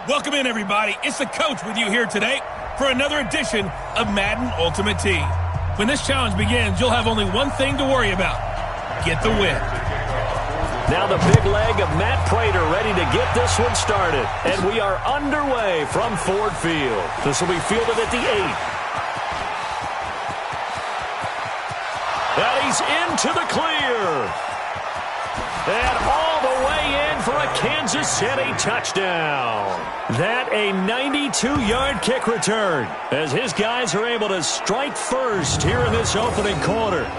Welcome in, everybody. It's the coach with you here today for another edition of Madden Ultimate Team. When this challenge begins, you'll have only one thing to worry about. Get the win. Now the big leg of Matt Prater ready to get this one started. And we are underway from Ford Field. This will be fielded at the 8. And he's into the clear. And all the way in for a Kansas City touchdown. That a 92-yard kick return as his guys are able to strike first here in this opening quarter.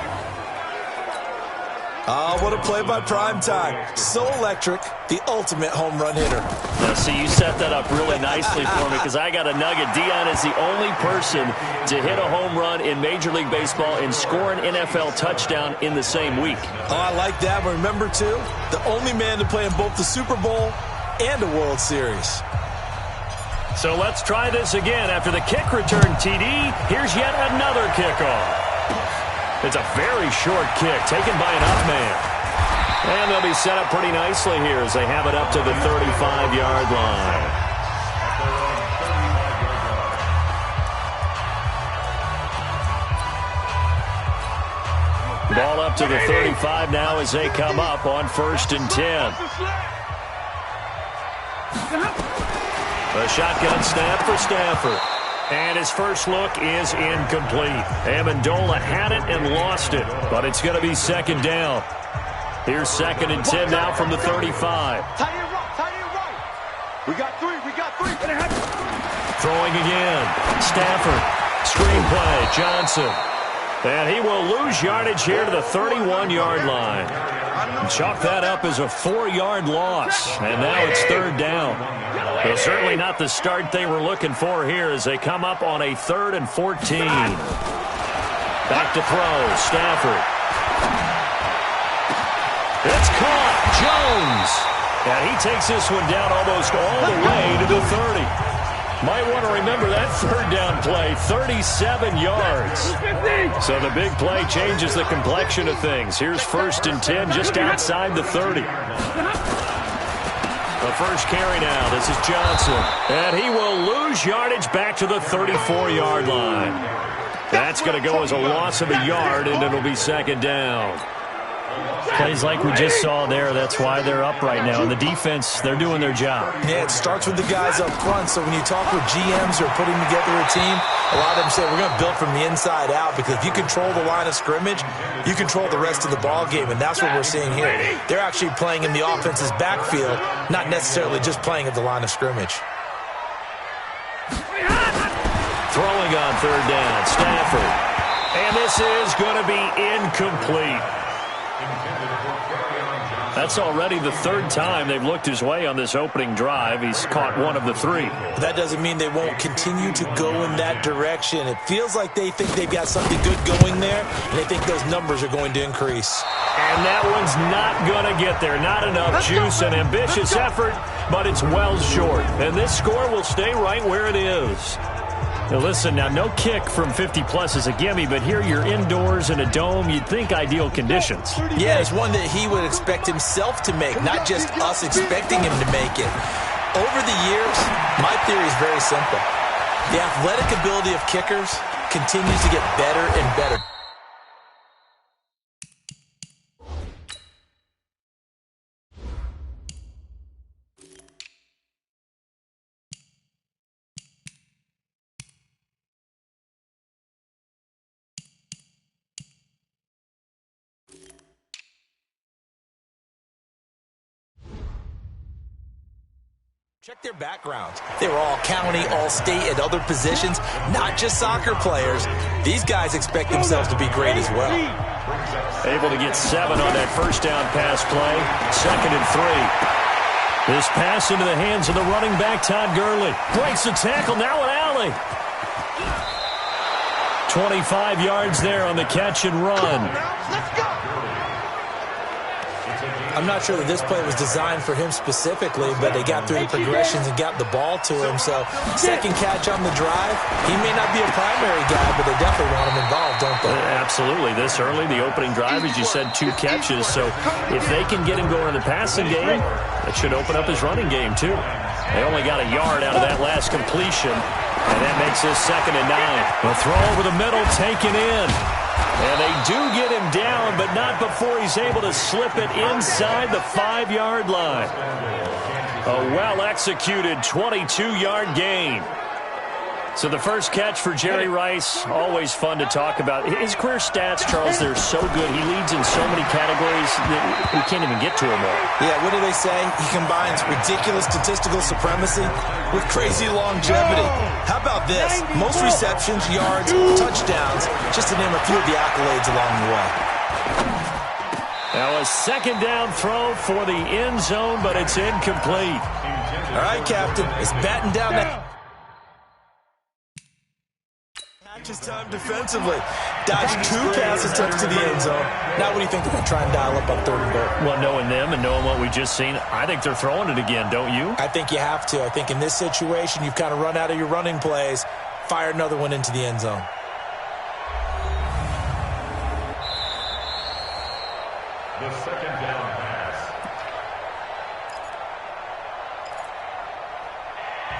Oh, what a play by Primetime. So electric, the ultimate home run hitter. Now, see, you set that up really nicely for me because I got a nugget. Deion is the only person to hit a home run in Major League Baseball and score an NFL touchdown in the same week. Oh, I like that. But remember, too, the only man to play in both the Super Bowl and the World Series. So let's try this again. After the kick return, TD, here's yet another kickoff. It's a very short kick taken by an up man. And they'll be set up pretty nicely here as they have it up to the 35-yard line. Ball up to the 35 now as they come up on 1st and 10. A shotgun snap for Stafford. And his first look is incomplete. Amendola had it and lost it, but it's going to be second down. Here's 2nd and 10 now from the 35. Tie it right. We got three. Throwing again. Stafford. Screenplay. Johnson. And he will lose yardage here to the 31-yard line. Chalk that up as a 4-yard loss. And now it's 3rd down. Well, certainly not the start they were looking for here as they come up on a 3rd and 14. Back to throw. Stafford. It's caught. Jones. And he takes this one down almost all the way to the 30. Might want to remember that 3rd down play, 37 yards. So the big play changes the complexion of things. Here's 1st and 10 just outside the 30. The first carry now. This is Johnson. And he will lose yardage back to the 34-yard line. That's going to go as a loss of a yard, and it'll be 2nd down. Plays like we just saw there, that's why they're up right now. And the defense, they're doing their job. Yeah, it starts with the guys up front. So when you talk with GMs who are putting together a team, a lot of them say we're going to build from the inside out because if you control the line of scrimmage, you control the rest of the ball game, and that's what we're seeing here. They're actually playing in the offense's backfield, not necessarily just playing at the line of scrimmage. Throwing on 3rd down, Stafford. And this is going to be incomplete. That's already the 3rd time they've looked his way on this opening drive. He's caught one of the 3. That doesn't mean they won't continue to go in that direction. It feels like they think they've got something good going there, and they think those numbers are going to increase. And that one's not going to get there. Not enough juice and ambitious effort, but it's well short. And this score will stay right where it is. Now listen, now no kick from 50-plus is a gimme, but here you're indoors in a dome. You'd think ideal conditions. Yeah, it's one that he would expect himself to make, not just us expecting him to make it. Over the years, my theory is very simple. The athletic ability of kickers continues to get better and better. Check their backgrounds. They were all county, all state, at other positions, not just soccer players. These guys expect themselves to be great as well. Able to get 7 on that first down pass play. 2nd and 3. This pass into the hands of the running back, Todd Gurley. Breaks the tackle, now an alley. 25 yards there on the catch and run. I'm not sure that this play was designed for him specifically, but they got through the progressions and got the ball to him. So, 2nd catch on the drive. He may not be a primary guy, but they definitely want him involved, don't they? Absolutely. This early, the opening drive, as you said, 2 catches. So, if they can get him going in the passing game, that should open up his running game, too. They only got a yard out of that last completion, and that makes this 2nd and 9. The throw over the middle taken in. And they do get him down, but not before he's able to slip it inside the 5-yard line. A well-executed 22-yard gain. So the first catch for Jerry Rice, always fun to talk about. His career stats, Charles, they're so good. He leads in so many categories that we can't even get to them all. Yeah, what do they say? He combines ridiculous statistical supremacy with crazy longevity. How about this? Most receptions, yards, touchdowns, just to name a few of the accolades along the way. Now a 2nd down throw for the end zone, but it's incomplete. All right, Captain, it's batting down that. Just time defensively. Dodged 2 pass attempts to the end zone. Now what do you think they're going to try and dial up on 3rd and goal? Well, knowing them and knowing what we just seen, I think they're throwing it again, don't you? I think you have to. I think in this situation, you've kind of run out of your running plays. Fire another one into the end zone. The 2nd down pass.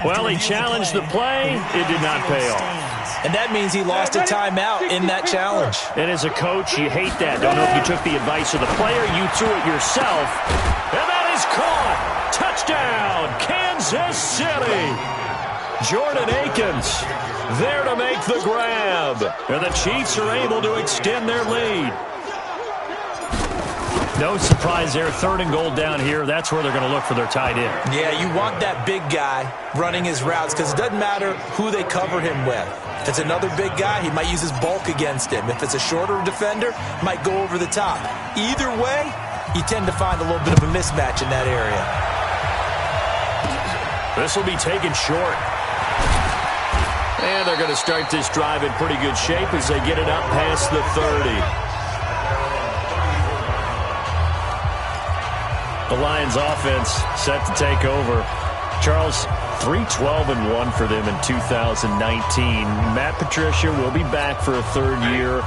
Well, he challenged the play. It did not pay off. And that means he lost a timeout in that challenge. And as a coach, you hate that. Don't know if you took the advice of the player. You threw it yourself. And that is caught. Touchdown, Kansas City. Jordan Akins there to make the grab. And the Chiefs are able to extend their lead. No surprise there. 3rd and goal down here. That's where they're going to look for their tight end. Yeah, you want that big guy running his routes because it doesn't matter who they cover him with. If it's another big guy, he might use his bulk against him. If it's a shorter defender, might go over the top. Either way, you tend to find a little bit of a mismatch in that area. This will be taken short. And they're going to start this drive in pretty good shape as they get it up past the 30. The Lions offense set to take over. Charles, 3-12-1 for them in 2019. Matt Patricia will be back for a 3rd year.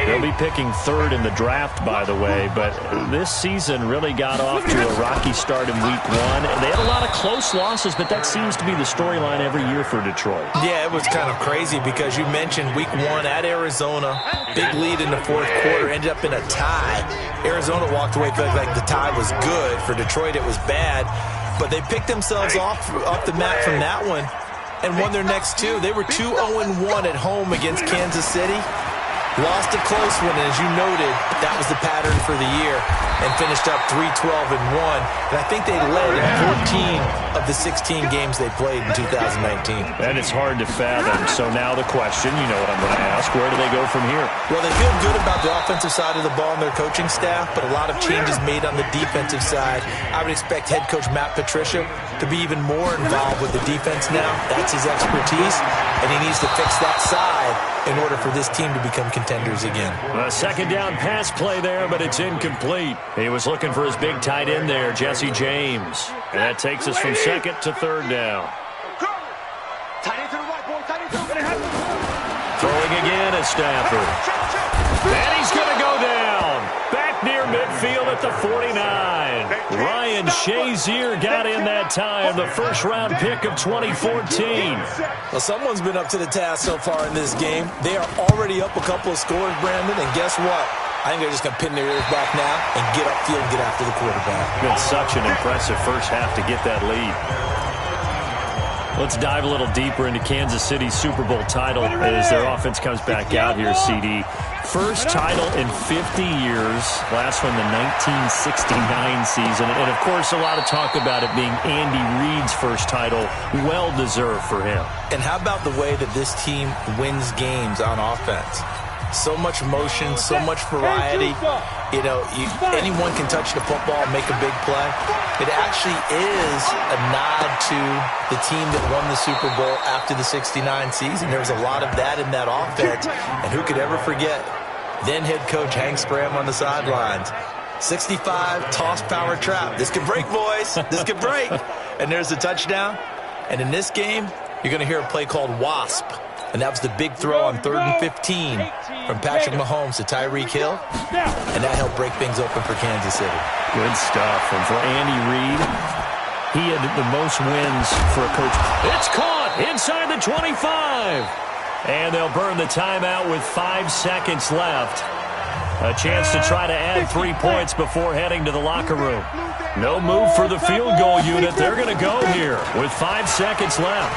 They'll be picking 3rd in the draft, by the way. But this season really got off to a rocky start in Week 1. They had a lot of close losses, but that seems to be the storyline every year for Detroit. Yeah, it was kind of crazy because you mentioned Week 1 at Arizona. Big lead in the 4th quarter, ended up in a tie. Arizona walked away feeling like the tie was good. For Detroit, it was bad. But they picked themselves off the mat from that one and won their next 2. They were 2-0-1 at home against Kansas City. Lost a close one, and as you noted, that was the pattern for the year, and finished up 3-12-1. And I think they led in 14 of the 16 games they played in 2019. And it's hard to fathom. So now the question, you know what I'm going to ask, where do they go from here? Well, they feel good about the offensive side of the ball and their coaching staff, but a lot of changes made on the defensive side. I would expect head coach Matt Patricia to be even more involved with the defense now. That's his expertise, and he needs to fix that side in order for this team to become contenders again. A 2nd down pass play there, but it's incomplete. He was looking for his big tight end there, Jesse James. And that takes us from 2nd to 3rd down. Throwing again at Stafford. And he's going to go down. Back near midfield at the 49. Ryan Shazier got in that time, the 1st-round pick of 2014. Well, someone's been up to the task so far in this game. They are already up a couple of scores, Brandon, and guess what? I think they're just going to pin their ears back now and get upfield and get after the quarterback. Been such an impressive first half to get that lead. Let's dive a little deeper into Kansas City's Super Bowl title as their offense comes back out here, CD. First title in 50 years. Last one, the 1969 season. And, of course, a lot of talk about it being Andy Reid's first title. Well-deserved for him. And how about the way that this team wins games on offense? So much motion, so much variety. You know, anyone can touch the football and make a big play. It actually is a nod to the team that won the Super Bowl after the 69 season. There was a lot of that in that offense. And who could ever forget then head coach Hank Stram on the sidelines. 65, toss, power, trap. This could break, boys. This could break. And there's the touchdown. And in this game, you're going to hear a play called WASP. And that was the big throw on 3rd and 15 from Patrick Mahomes to Tyreek Hill. And that helped break things open for Kansas City. Good stuff. And for Andy Reid, he had the most wins for a coach. It's caught inside the 25. And they'll burn the timeout with 5 seconds left. A chance to try to add 3 points before heading to the locker room. No move for the field goal unit. They're going to go here with 5 seconds left.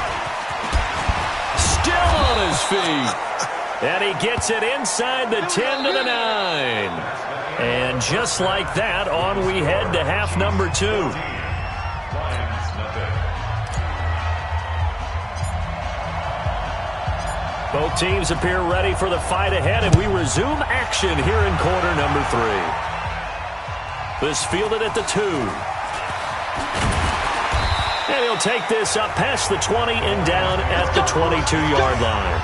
Still on his feet. And he gets it inside the 10 to the 9. And just like that, on we head to half number 2. Both teams appear ready for the fight ahead, and we resume action here in quarter number 3. This fielded at the 2. And he'll take this up past the 20 and down at the 22-yard line.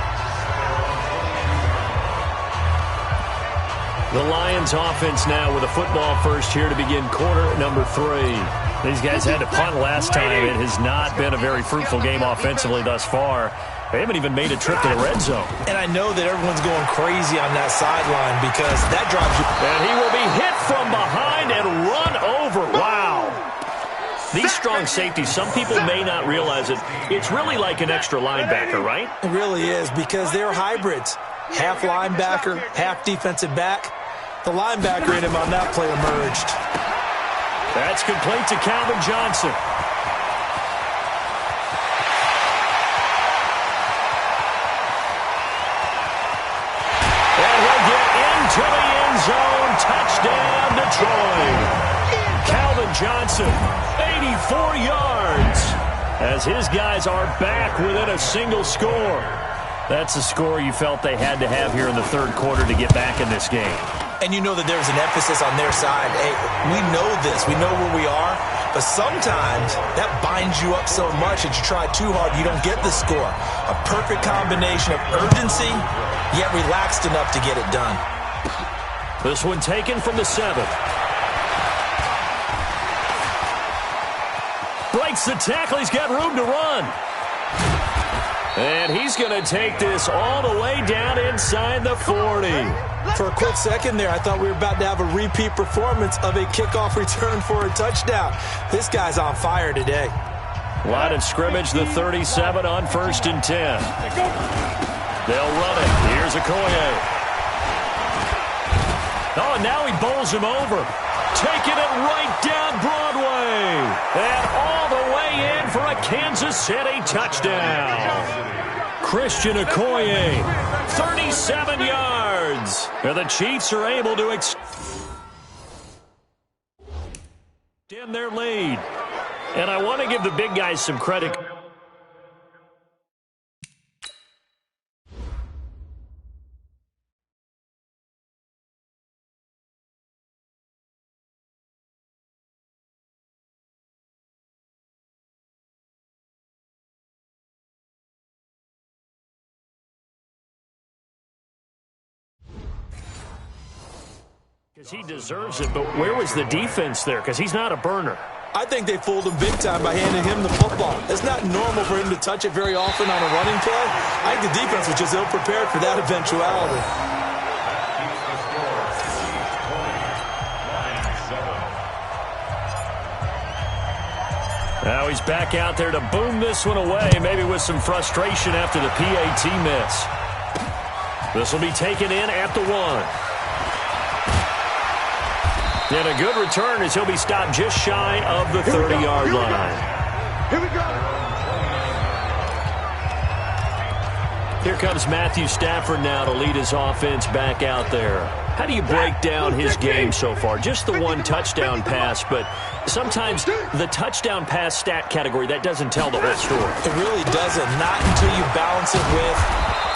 The Lions offense now with a football first here to begin quarter number 3. These guys had to punt last time. It has not been a very fruitful game offensively thus far. They haven't even made a trip to the red zone. And I know that everyone's going crazy on that sideline because that drives you. And he will be hit from behind and run over. Wow. These strong safeties, some people may not realize it. It's really like an extra linebacker, right? It really is because they're hybrids. Half linebacker, half defensive back. The linebacker in him on that play emerged. That's complete to Calvin Johnson. And he'll get into the end zone. Touchdown, Detroit. Calvin Johnson, 84 yards. As his guys are back within a single score. That's a score you felt they had to have here in the third quarter to get back in this game. And you know that there's an emphasis on their side. Hey, we know this. We know where we are. But sometimes that binds you up so much that you try too hard, you don't get the score. A perfect combination of urgency, yet relaxed enough to get it done. This one taken from the 7. Breaks the tackle. He's got room to run. And he's going to take this all the way down inside the 40. For a quick second there, I thought we were about to have a repeat performance of a kickoff return for a touchdown. This guy's on fire today. Line of scrimmage, the 37 on 1st and 10. They'll run it. Here's Okoye. Oh, now he bowls him over. Taking it right down Broadway. And all the way in for a Kansas City touchdown. Christian Okoye, 37 yards. And the Chiefs are able to extend their lead. And I want to give the big guys some credit. Because he deserves it, but where was the defense there? Because he's not a burner. I think they fooled him big time by handing him the football. It's not normal for him to touch it very often on a running play. I think the defense was just ill-prepared for that eventuality. Now he's back out there to boom this one away, maybe with some frustration after the PAT miss. This will be taken in at the 1. And a good return as he'll be stopped just shy of the 30-yard line. Here we go. Here comes Matthew Stafford now to lead his offense back out there. How do you break down his game so far? Just the one touchdown pass, but sometimes the touchdown pass stat category, that doesn't tell the whole story. It really doesn't, not until you balance it with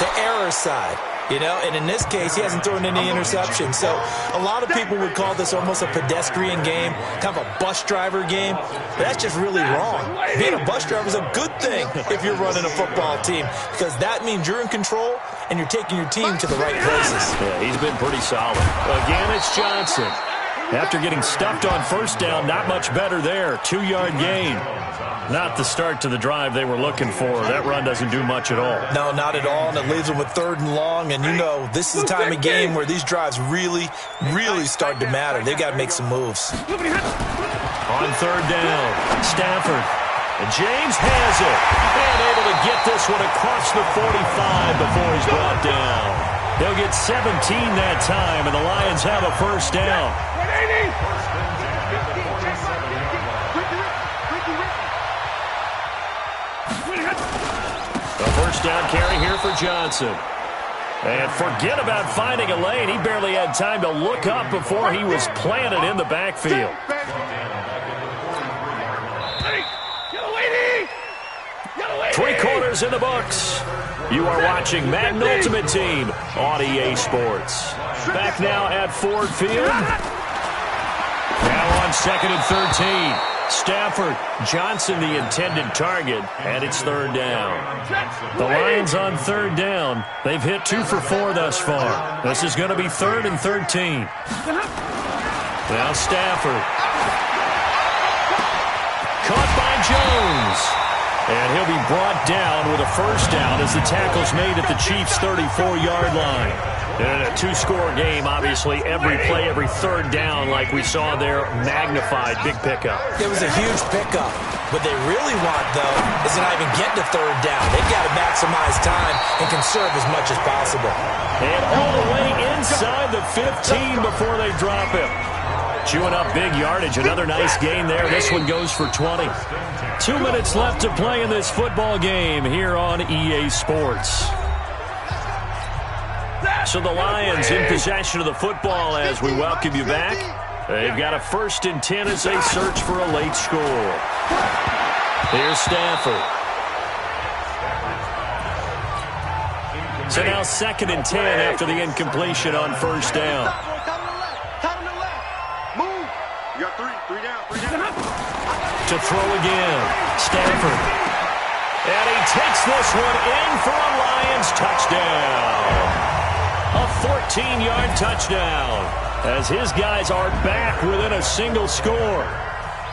the error side. You know, and in this case, he hasn't thrown any interceptions. So a lot of people would call this almost a pedestrian game, kind of a bus driver game. But that's just really wrong. Being a bus driver is a good thing if you're running a football team because that means you're in control and you're taking your team to the right places. Yeah, he's been pretty solid. Again, it's Johnson. After getting stuffed on first down, not much better there. 2-yard gain. Not the start to the drive they were looking for. That run doesn't do much at all. No, not at all, and it leaves them with 3rd and long. And, you know, this is the time of game where these drives really, really start to matter. They've got to make some moves. On third down, Stafford. And James has it. And able to get this one across the 45 before he's brought down. He'll get 17 that time, and the Lions have a first down. A first down carry here for Johnson. And forget about finding a lane. He barely had time to look up before he was planted in the backfield. Three quarters in the books. You are watching Madden Ultimate Team on EA Sports. Back now at Ford Field. Now on 2nd and 13. Stafford, Johnson the intended target, and it's third down. The Lions on third down. They've hit 2 for 4 thus far. This is going to be 3rd and 13. Now Stafford. Caught by Jones. And he'll be brought down with a first down as the tackle's made at the Chiefs' 34-yard line. And in a 2-score game, obviously, every play, every third down, like we saw there, magnified, big pickup. It was a huge pickup. What they really want, though, is to not even get to third down. They've got to maximize time and conserve as much as possible. And all the way inside the 15 before they drop him. Chewing up big yardage. Another nice gain there. This one goes for 20. 2 minutes left to play in this football game here on EA Sports. So the Lions in possession of the football as we welcome you back. They've got a 1st and 10 as they search for a late score. Here's Stafford. So now 2nd and 10 after the incompletion on first down. To throw again, Stafford. And he takes this one in for a Lions touchdown. A 14-yard touchdown as his guys are back within a single score.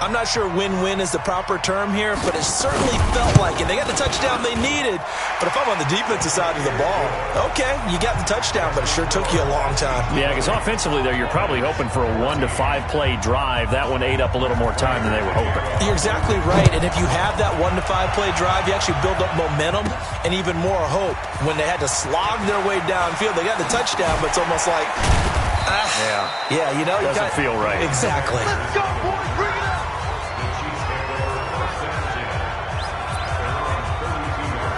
I'm not sure win-win is the proper term here, but it certainly felt like it. They got the touchdown they needed, but if I'm on the defensive side of the ball, okay, you got the touchdown, but it sure took you a long time. Yeah, because offensively there, you're probably hoping for a 1 to 5 play drive. That one ate up a little more time than they were hoping. You're exactly right, and if you have that 1 to 5 play drive, you actually build up momentum and even more hope. When they had to slog their way downfield, they got the touchdown, but it's almost like, yeah, you know, doesn't feel right. Exactly. Let's go, boys, bring it up.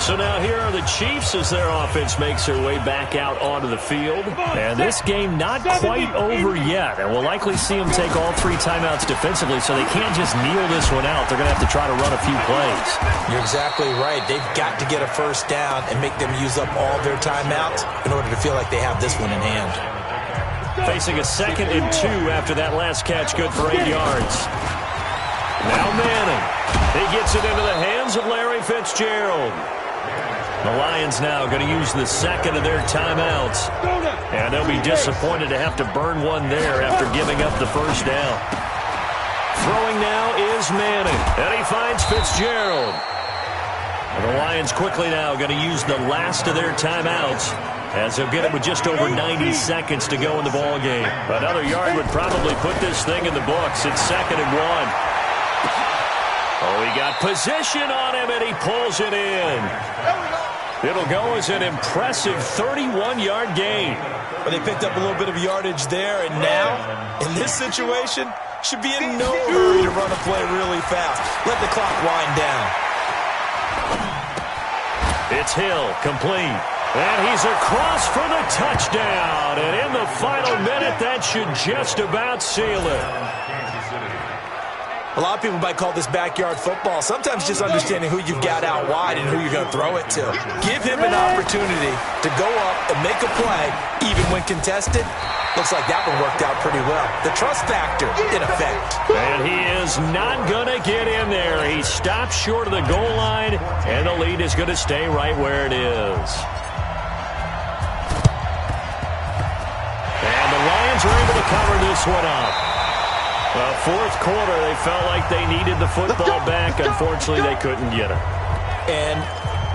So now here are the Chiefs as their offense makes their way back out onto the field. And this game not quite over yet. And we'll likely see them take all 3 timeouts defensively, so they can't just kneel this one out. They're going to have to try to run a few plays. You're exactly right. They've got to get a first down and make them use up all their timeouts in order to feel like they have this one in hand. Facing a 2nd and 2 after that last catch, good for 8 yards. Now Manning. He gets it into the hands of Larry Fitzgerald. The Lions now going to use the 2nd of their timeouts. And they'll be disappointed to have to burn one there after giving up the first down. Throwing now is Manning. And he finds Fitzgerald. And the Lions quickly now going to use the last of their timeouts as they'll get it with just over 90 seconds to go in the ball game. Another yard would probably put this thing in the books. It's 2nd and 1. Oh, he got position on him, and he pulls it in. It'll go as an impressive 31-yard gain. But they picked up a little bit of yardage there, and now, in this situation, should be in no hurry to run a play really fast. Let the clock wind down. It's Hill, complete. And he's across for the touchdown. And in the final minute, that should just about seal it. A lot of people might call this backyard football. Sometimes just understanding who you've got out wide and who you're going to throw it to. Give him an opportunity to go up and make a play, even when contested. Looks like that one worked out pretty well. The trust factor, in effect. And he is not going to get in there. He stops short of the goal line, and the lead is going to stay right where it is. And the Lions are able to cover this one up. Well, 4th quarter, they felt like they needed the football back. Unfortunately, they couldn't get it. And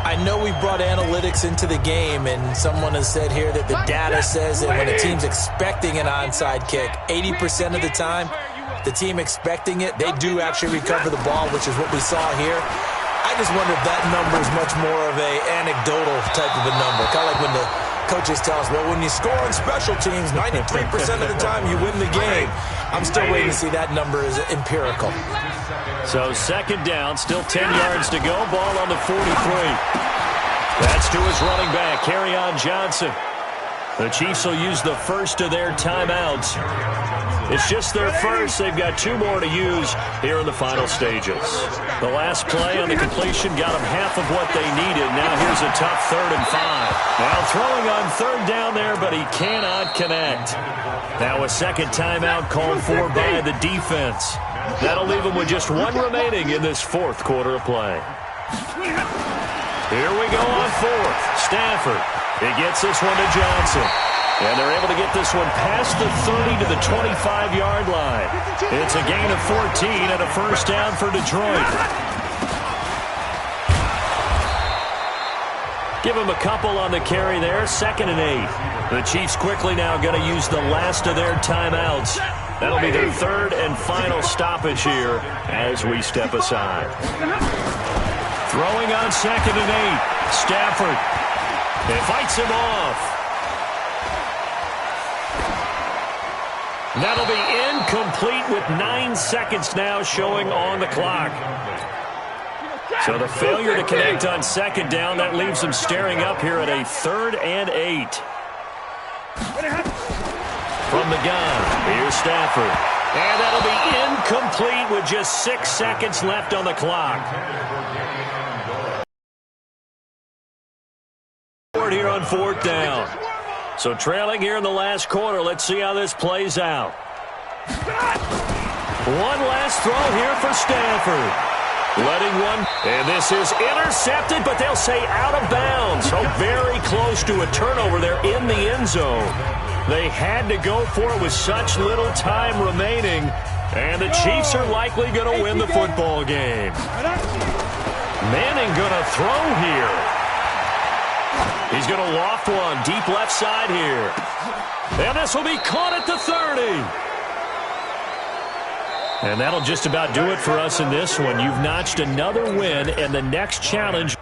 I know we brought analytics into the game, and someone has said here that the data says that when a team's expecting an onside kick, 80% of the time, the team expecting it, they do actually recover the ball, which is what we saw here. I just wonder if that number is much more of a anecdotal type of a number. Kind of like when the coaches tell us, well, when you score on special teams, 93% of the time you win the game. I'm still waiting to see that number is empirical. So second down, still 10 yards to go. Ball on the 43. That's to his running back, Kerryon Johnson. The Chiefs will use the first of their timeouts. It's just their first. They've got 2 more to use here in the final stages. The last play on the completion got them half of what they needed. Now here's a tough 3rd and 5. Now throwing on 3rd down there, but he cannot connect. Now a second timeout called for by the defense. That'll leave them with just 1 remaining in this 4th quarter of play. Here we go on 4th. Stafford. He gets this one to Johnson. And they're able to get this one past the 30 to the 25-yard line. It's a gain of 14 and a first down for Detroit. Give him a couple on the carry there. 2nd and 8. The Chiefs quickly now going to use the last of their timeouts. That'll be their 3rd and final stoppage here as we step aside. Throwing on 2nd and 8. Stafford. He fights him off. That'll be incomplete with 9 seconds now showing on the clock. So the failure to connect on 2nd down, that leaves them staring up here at a 3rd and 8. From the gun, here's Stafford. And that'll be incomplete with just 6 seconds left on the clock. Here on 4th down. So trailing here in the last quarter. Let's see how this plays out. One last throw here for Stafford. Letting one. And this is intercepted, but they'll say out of bounds. So very close to a turnover there in the end zone. They had to go for it with such little time remaining. And the Chiefs are likely going to win the football game. Manning going to throw here. He's going to loft one deep left side here. And this will be caught at the 30. And that'll just about do it for us in this one. You've notched another win, and the next challenge.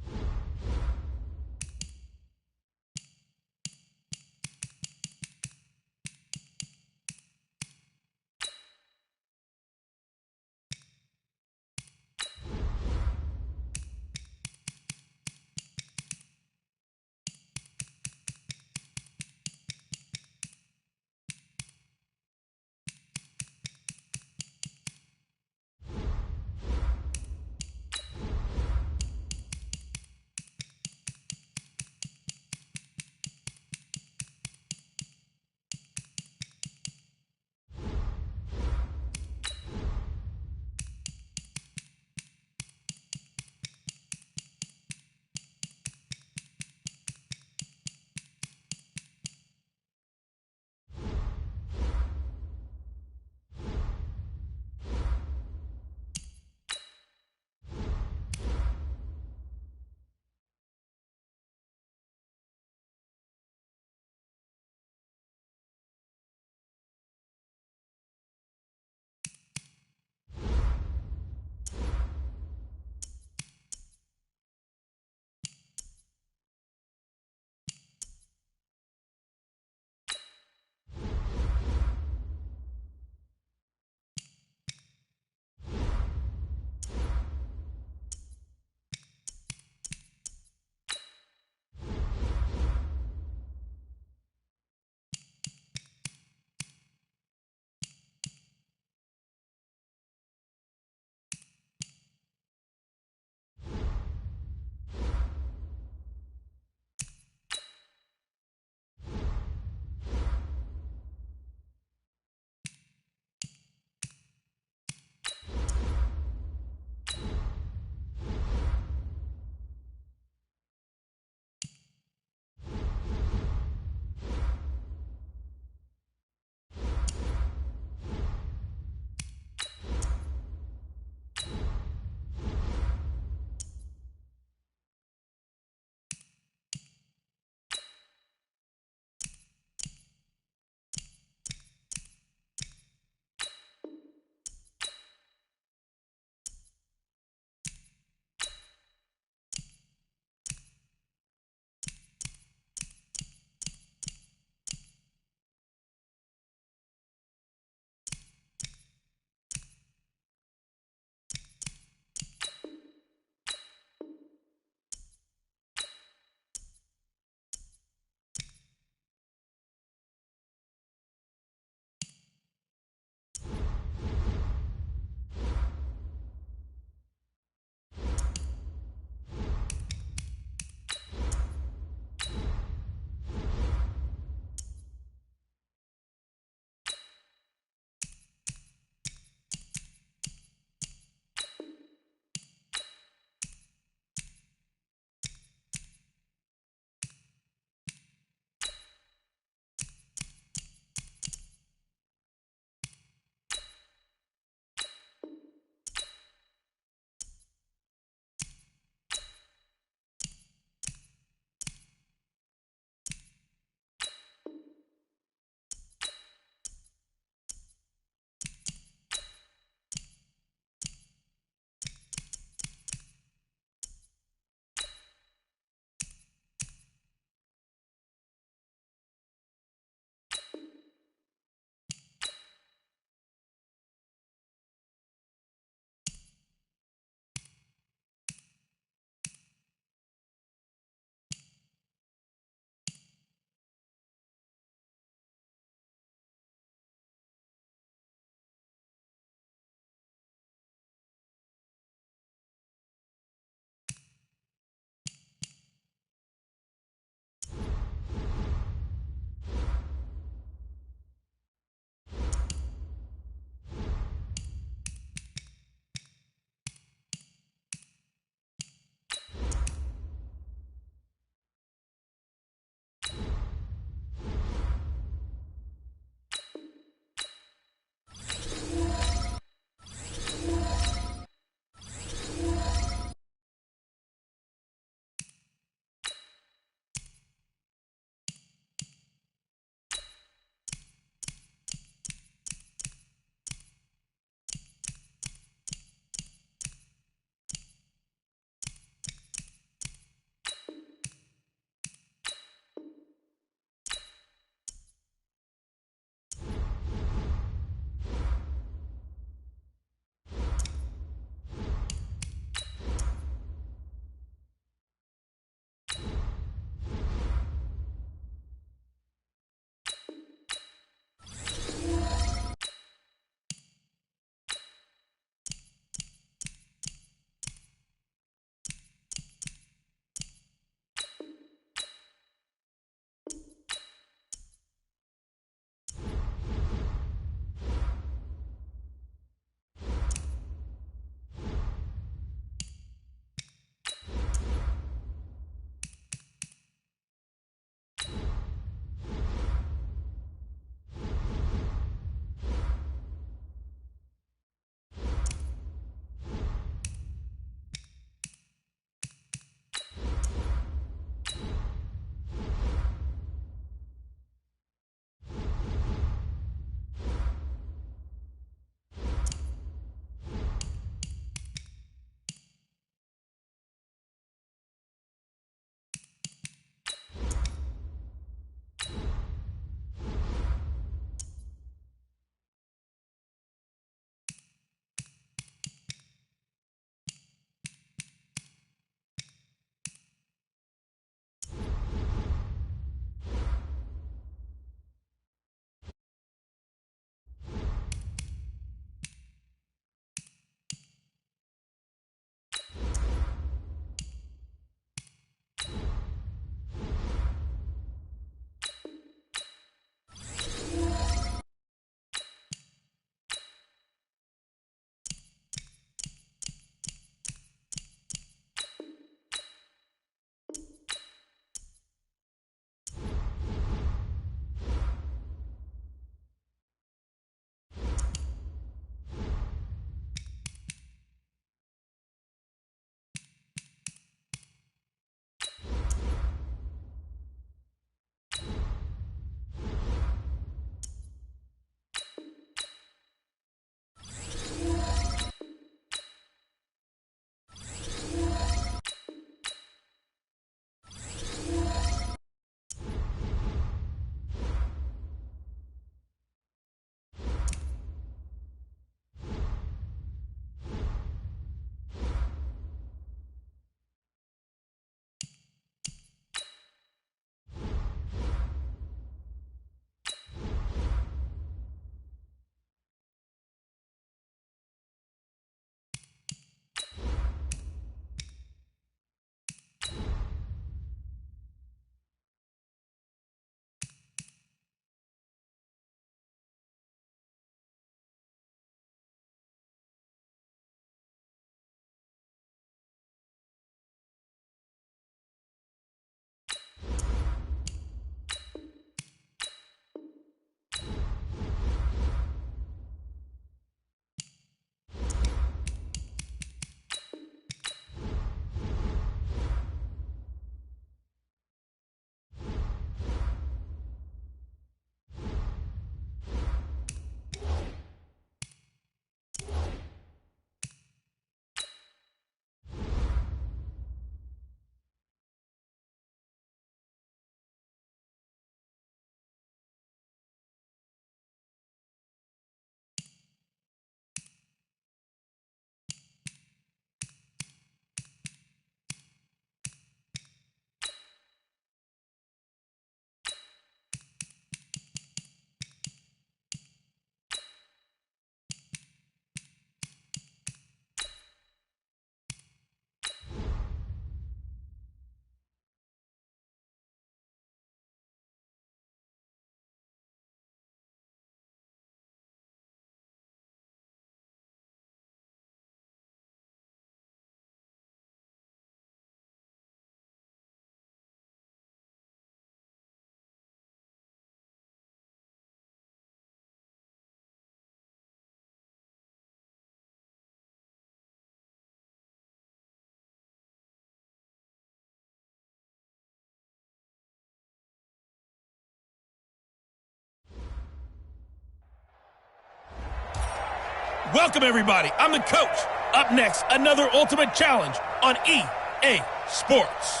Welcome, everybody. I'm the coach. Up next, another Ultimate Challenge on EA Sports.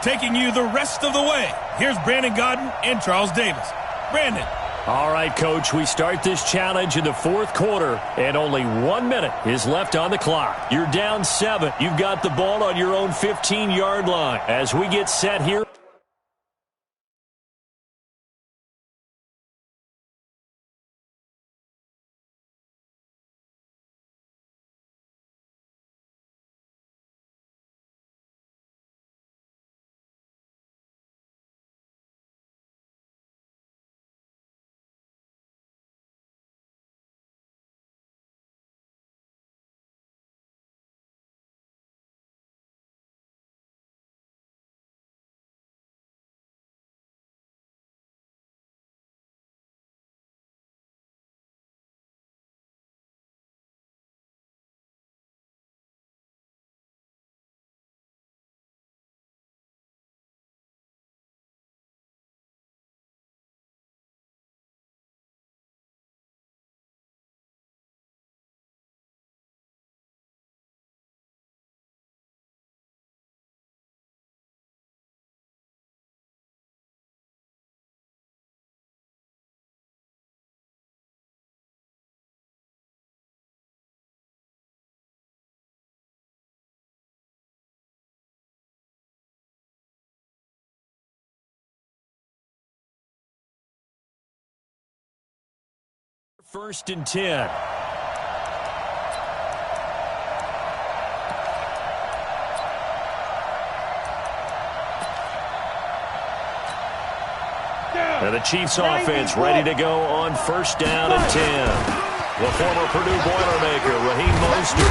Taking you the rest of the way, here's Brandon Gaudin and Charles Davis. Brandon. All right, Coach, we start this challenge in the fourth quarter, and only 1 minute is left on the clock. You're down 7. You've got the ball on your own 15-yard line. As we get set here. First and 10. And the Chiefs offense ready to go on first down and 10. The former Purdue Boilermaker, Raheem Mostert.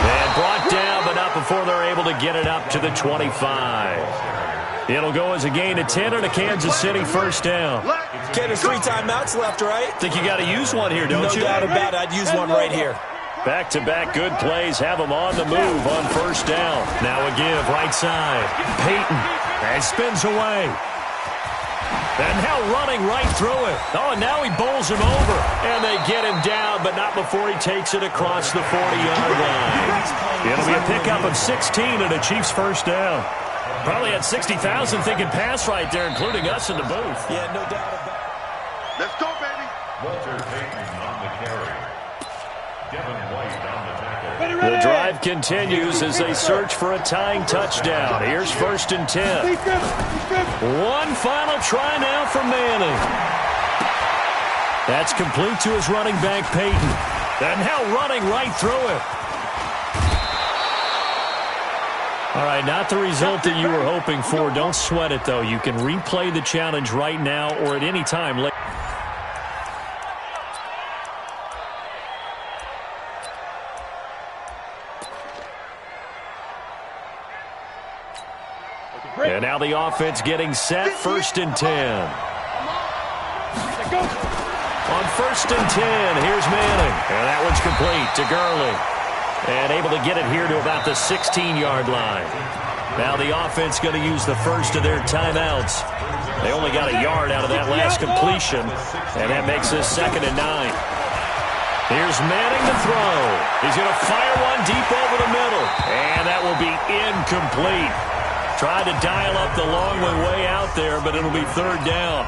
And brought down, but not before they're able to get it up to the 25. It'll go as a gain of 10 and a Kansas City first down. Okay, there's 3 timeouts left, right? Think you got to use one here, don't you? No doubt about it. I'd use one right here. Back-to-back good plays have them on the move on first down. Now a give right side. Peyton. And spins away. And now running right through it. Oh, and now he bowls him over. And they get him down, but not before he takes it across the 40-yard line. It'll be a pickup of 16 and a Chiefs first down. Probably had 60,000 thinking pass right there, including us in the booth. Yeah, no doubt about it. Let's go, baby. Walter Payton on the carry. Devin White on the tackle. The drive continues as they search for a tying touchdown. Here's first and 10. One final try now for Manning. That's complete to his running back, Peyton. And now running right through it. All right, not the result that you were hoping for. Don't sweat it, though. You can replay the challenge right now or at any time later. And now the offense getting set, first and 10. On first and 10, here's Manning. And that one's complete to Gurley. And able to get it here to about the 16-yard line. Now the offense going to use the first of their timeouts. They only got a yard out of that last completion. And that makes this second and 9. Here's Manning to throw. He's going to fire one deep over the middle. And that will be incomplete. Tried to dial up the long way out there, but it'll be third down.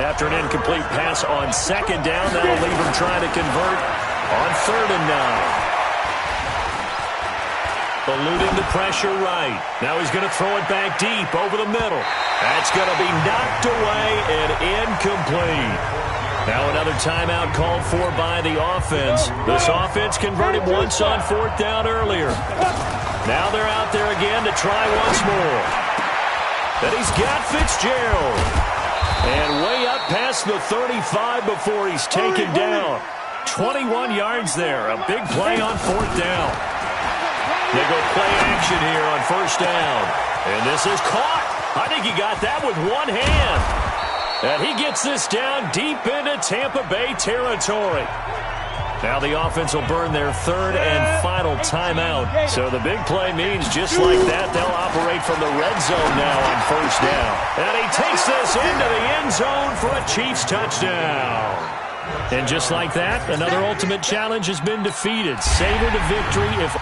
After an incomplete pass on second down, that'll leave him trying to convert on third and 9. Eluding the pressure right. Now he's going to throw it back deep over the middle. That's going to be knocked away and incomplete. Now another timeout called for by the offense. This offense converted once on fourth down earlier. Now they're out there again to try once more. Then he's got Fitzgerald. And way up past the 35 before he's taken down. 21 yards there. A big play on fourth down. They go play action here on first down. And this is caught. I think he got that with one hand. And he gets this down deep into Tampa Bay territory. Now the offense will burn their third and final timeout. So the big play means just like that, they'll operate from the red zone now on first down. And he takes this into the end zone for a Chiefs touchdown. And just like that, another ultimate challenge has been defeated. Savor the victory if...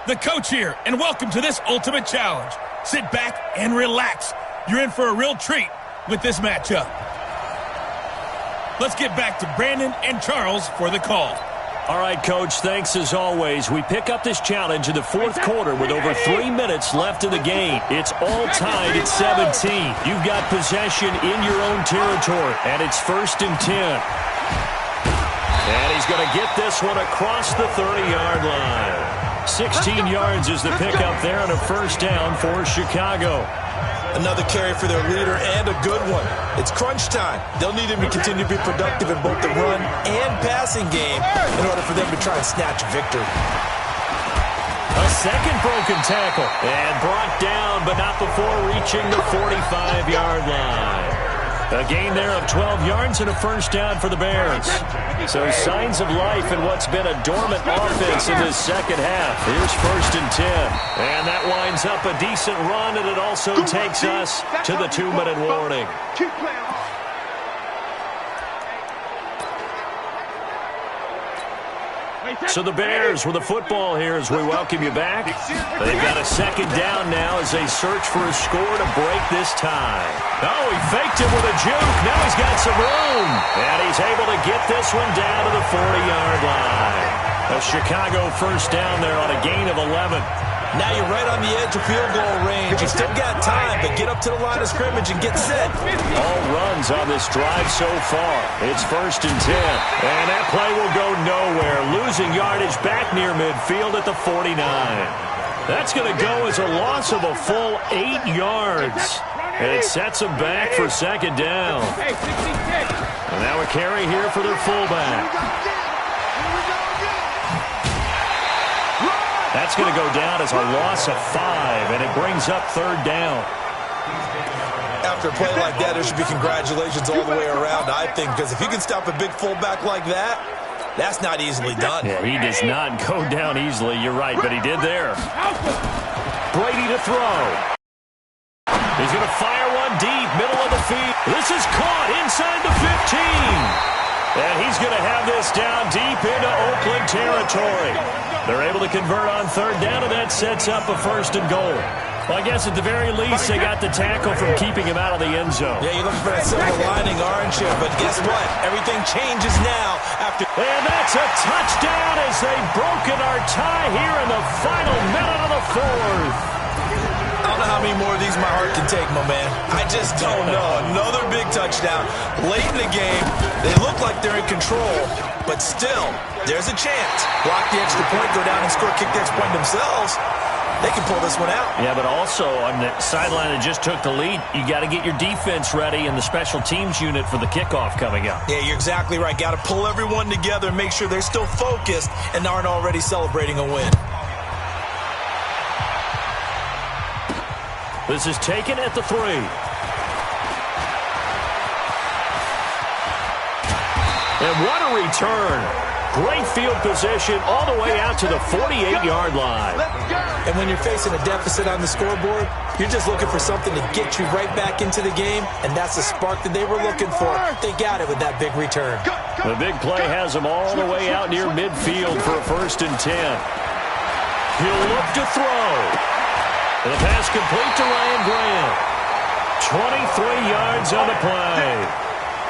The coach here, and welcome to this Ultimate Challenge. Sit back and relax. You're in for a real treat with this matchup. Let's get back to Brandon and Charles for the call. All right, Coach, thanks as always. We pick up this challenge in the fourth quarter with over 3 minutes left in the game. It's all tied at 17. You've got possession in your own territory, and it's 1st and 10. And he's going to get this one across the 30-yard line. 16 yards is the pickup there on a first down for Chicago. Another carry for their leader and a good one. It's crunch time. They'll need him to continue to be productive in both the run and passing game in order for them to try and snatch a victory. A second broken tackle. And brought down, but not before reaching the 45-yard line. A gain there of 12 yards and a first down for the Bears. So signs of life in what's been a dormant offense in this second half. Here's 1st and 10. And that winds up a decent run, and it also takes us to the 2-minute warning. So the Bears with the football here as we welcome you back. They've got a second down now as they search for a score to break this tie. Oh, he faked it with a juke. Now he's got some room. And he's able to get this one down to the 40-yard line. A Chicago first down there on a gain of 11. Now you're right on the edge of field goal range. You still got time, but get up to the line of scrimmage and get set. All runs on this drive so far. It's 1st and 10. And that play will go nowhere. Losing yardage back near midfield at the 49. That's going to go as a loss of a full 8 yards. And it sets them back for second down. And now a carry here for their fullback. That's going to go down as a loss of 5, and it brings up 3rd down. After a play like that, there should be congratulations all the way around, I think, because if you can stop a big fullback like that, that's not easily done. Yeah, he does not go down easily, you're right, but he did there. Brady to throw. He's going to fire one deep, middle of the field. This is caught inside the 15. And he's going to have this down deep into Oakland territory. They're able to convert on 3rd down, and that sets up a 1st and goal. Well, I guess at the very least, they got the tackle from keeping him out of the end zone. Yeah, you're looking for that silver lining, aren't you? But guess what? Everything changes now after... And that's a touchdown as they've broken our tie here in the final minute of the 4th. I don't know how many more of these my heart can take, my man. I just don't know. Another big touchdown. Late in the game, they look like they're in control, but still, there's a chance. Block the extra point, go down and score, kick the extra point themselves. They can pull this one out. Yeah, but also on the sideline that just took the lead, you got to get your defense ready and the special teams unit for the kickoff coming up. Yeah, you're exactly right. Got to pull everyone together and make sure they're still focused and aren't already celebrating a win. This is taken at the 3. And what a return. Great field position all the way out to the 48-yard line. And when you're facing a deficit on the scoreboard, you're just looking for something to get you right back into the game, and that's the spark that they were looking for. They got it with that big return. The big play has them all the way out near midfield for a 1st and 10. He'll look to throw. And the pass complete to Ryan Graham. 23 yards on the play.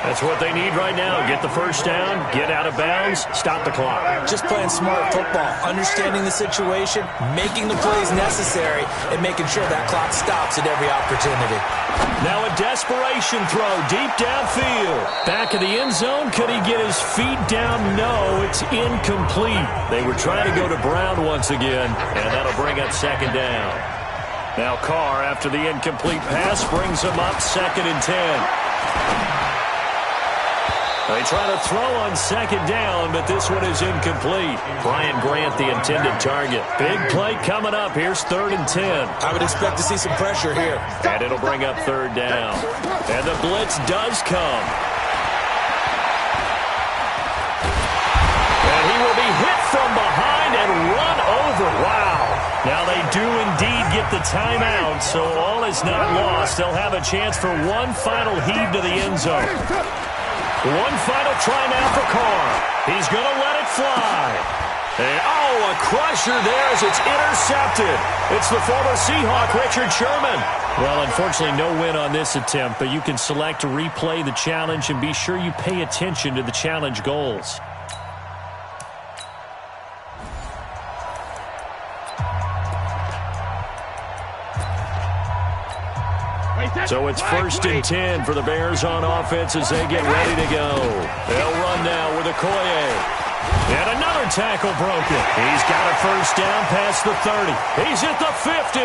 That's what they need right now. Get the first down, get out of bounds, stop the clock. Just playing smart football, understanding the situation, making the plays necessary, and making sure that clock stops at every opportunity. Now a desperation throw deep downfield. Back of the end zone. Could he get his feet down? No, it's incomplete. They were trying to go to Brown once again, and that'll bring up second down. Now Carr, after the incomplete pass, brings him up 2nd and 10. They try to throw on second down, but this one is incomplete. Brian Grant, the intended target. Big play coming up. Here's 3rd and 10. I would expect to see some pressure here. And it'll bring up 3rd down. And the blitz does come. And he will be hit from behind and run over. Wow. Now they do indeed get the timeout, so all is not lost. They'll have a chance for one final heave to the end zone. One final try now for Carr. He's going to let it fly. And, a crusher there as it's intercepted. It's the former Seahawk, Richard Sherman. Well, unfortunately, no win on this attempt, but you can select to replay the challenge and be sure you pay attention to the challenge goals. So it's 1st and 10 for the Bears on offense as they get ready to go. They'll run now with Okoye. And another tackle broken. He's got a first down past the 30. He's at the 50,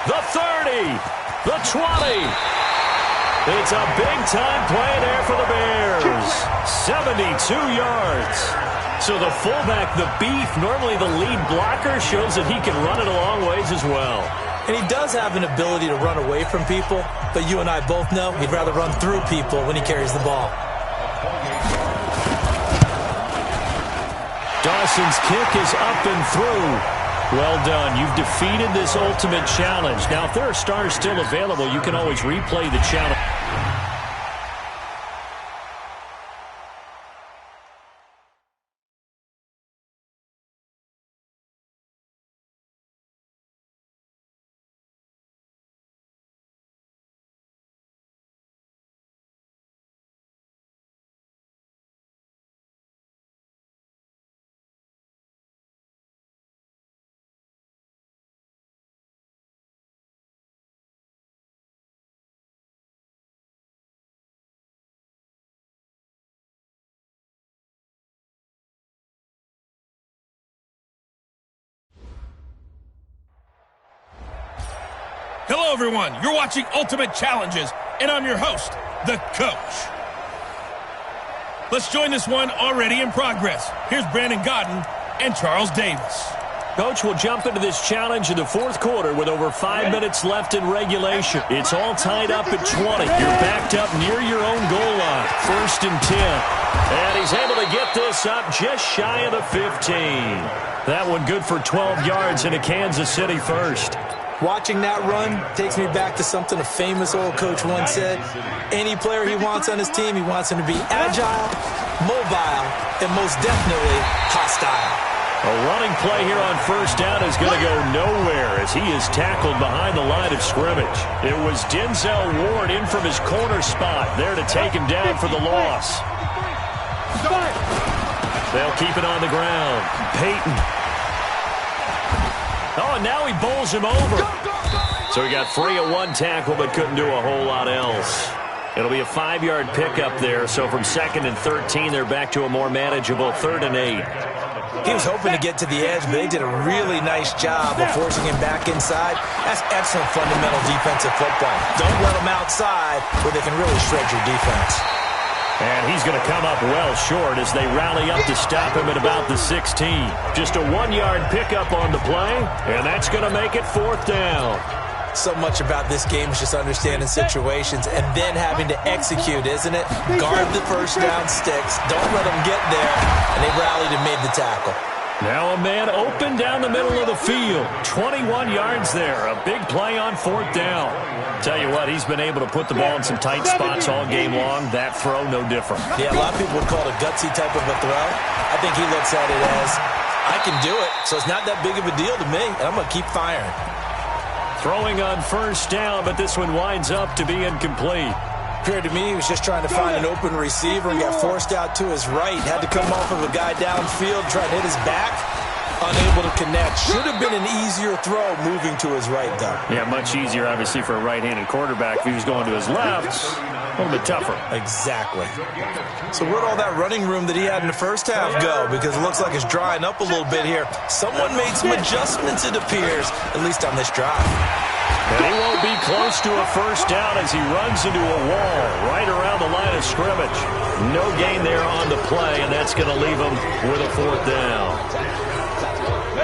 the 30, the 20. It's a big-time play there for the Bears. 72 yards. So the fullback, the beef, normally the lead blocker, shows that he can run it a long ways as well. And he does have an ability to run away from people, but you and I both know he'd rather run through people when he carries the ball. Dawson's kick is up and through. Well done. You've defeated this ultimate challenge. Now, if there are stars still available, you can always replay the challenge. Hello, everyone. You're watching Ultimate Challenges, and I'm your host, The Coach. Let's join this one already in progress. Here's Brandon Gaudin and Charles Davis. Coach will jump into this challenge in the 4th quarter with over 5 minutes left in regulation. It's all tied up at 20. You're backed up near your own goal line. 1st and 10. And he's able to get this up just shy of the 15. That one good for 12 yards in a Kansas City first. Watching that run takes me back to something a famous old coach once said. Any player he wants on his team, he wants him to be agile, mobile, and most definitely hostile. A running play here on 1st down is going to go nowhere as he is tackled behind the line of scrimmage. It was Denzel Ward in from his corner spot there to take him down for the loss. They'll keep it on the ground. Peyton. Oh, and now he bowls him over. So he got free of one tackle but couldn't do a whole lot else. It'll be a 5-yard pickup there. So from 2nd and 13, they're back to a more manageable 3rd and 8. He was hoping to get to the edge, but they did a really nice job of forcing him back inside. That's excellent fundamental defensive football. Don't let him outside where they can really shred your defense. And he's going to come up well short as they rally up to stop him at about the 16. Just a 1-yard pickup on the play, and that's going to make it 4th down. So much about this game is just understanding situations and then having to execute, isn't it? Guard the first down sticks. Don't let them get there. And they rallied and made the tackle. Now a man open down the middle of the field. 21 yards there. A big play on 4th down. Tell you what, he's been able to put the ball in some tight spots all game long. That throw, no different. Yeah, a lot of people would call it a gutsy type of a throw. I think he looks at it as, I can do it, so it's not that big of a deal to me, and I'm going to keep firing. Throwing on 1st down, but this one winds up to be incomplete. Appeared to me he was just trying to find an open receiver and got forced out to his right. Had to come off of a guy downfield, try to hit his back. Unable to connect. Should have been an easier throw moving to his right, though. Yeah, much easier, obviously, for a right-handed quarterback. If he was going to his left, a little bit tougher. Exactly. So where'd all that running room that he had in the first half go? Because it looks like it's drying up a little bit here. Someone made some adjustments, it appears, at least on this drive. And he won't be close to a first down as he runs into a wall right around the line of scrimmage. No gain there on the play, and that's going to leave him with a fourth down.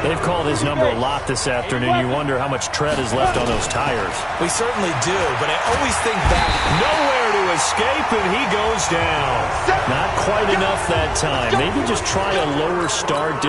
They've called his number a lot this afternoon. You wonder how much tread is left on those tires. We certainly do, but I always think back. Nowhere to escape, and he goes down. Not quite enough that time. Maybe just try a lower start.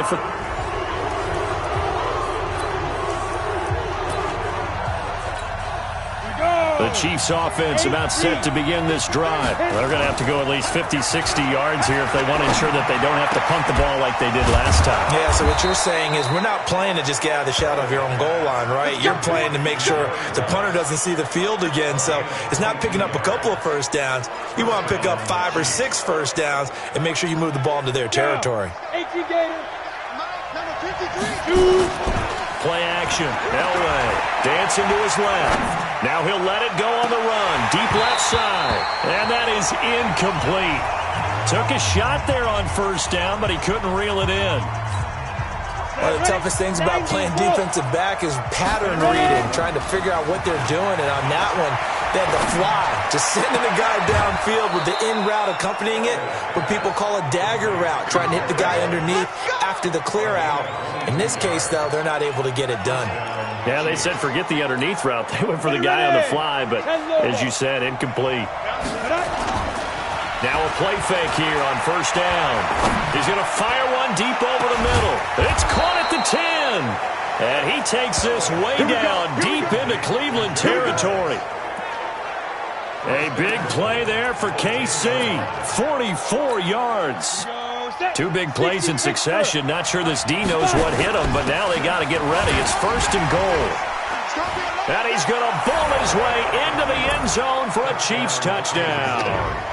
The Chiefs offense about set to begin this drive. They're going to have to go at least 50, 60 yards here if they want to ensure that they don't have to punt the ball like they did last time. Yeah, so what you're saying is we're not playing to just get out of the shadow of your own goal line, right? You're playing to make sure the punter doesn't see the field again. So it's not picking up a couple of first downs. You want to pick up 5 or 6 first downs and make sure you move the ball into their territory. Play action. Elway dancing to his left. Now he'll let it go on the run. Deep left side. And that is incomplete. Took a shot there on first down, but he couldn't reel it in. One of the toughest things about playing defensive back is pattern reading, trying to figure out what they're doing. And on that one, they had the fly, just sending the guy downfield with the in route accompanying it, what people call a dagger route, trying to hit the guy underneath after the clear out. In this case, though, they're not able to get it done. Yeah, they said forget the underneath route. They went for the guy on the fly, but as you said, incomplete. Now a play fake here on first down. He's going to fire one deep over the middle. It's caught at the 10. And he takes this way down deep into Cleveland territory. A big play there for KC. 44 yards. 2 big plays in succession. Not sure this D knows what hit him, but now they got to get ready. It's first and goal. And he's going to bowl his way into the end zone for a Chiefs touchdown.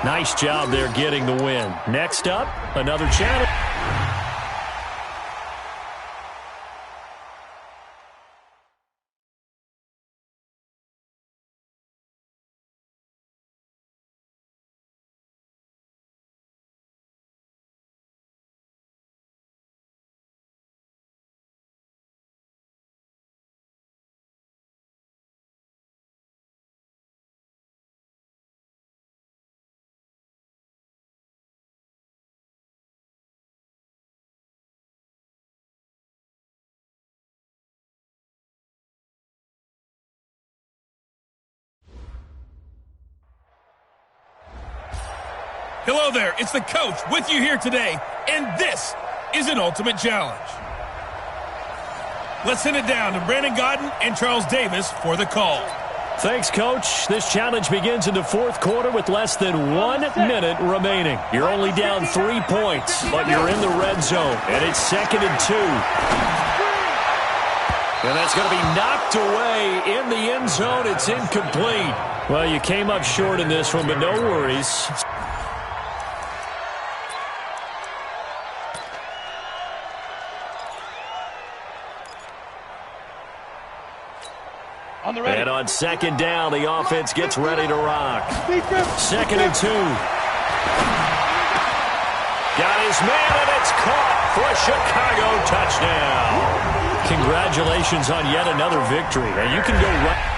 Nice job there getting the win. Next up, another challenge. Hello there, it's the coach with you here today, and this is an ultimate challenge. Let's send it down to Brandon Gaudin and Charles Davis for the call. Thanks, Coach. This challenge begins in the fourth quarter with less than 1 minute remaining. You're only down 3 points, but you're in the red zone, and it's 2nd and 2. And that's going to be knocked away in the end zone. It's incomplete. Well, you came up short in this one, but no worries. And on 2nd down, the offense gets ready to rock. 2nd and 2. Got his man, and it's caught for a Chicago touchdown. Congratulations on yet another victory. And you can go right.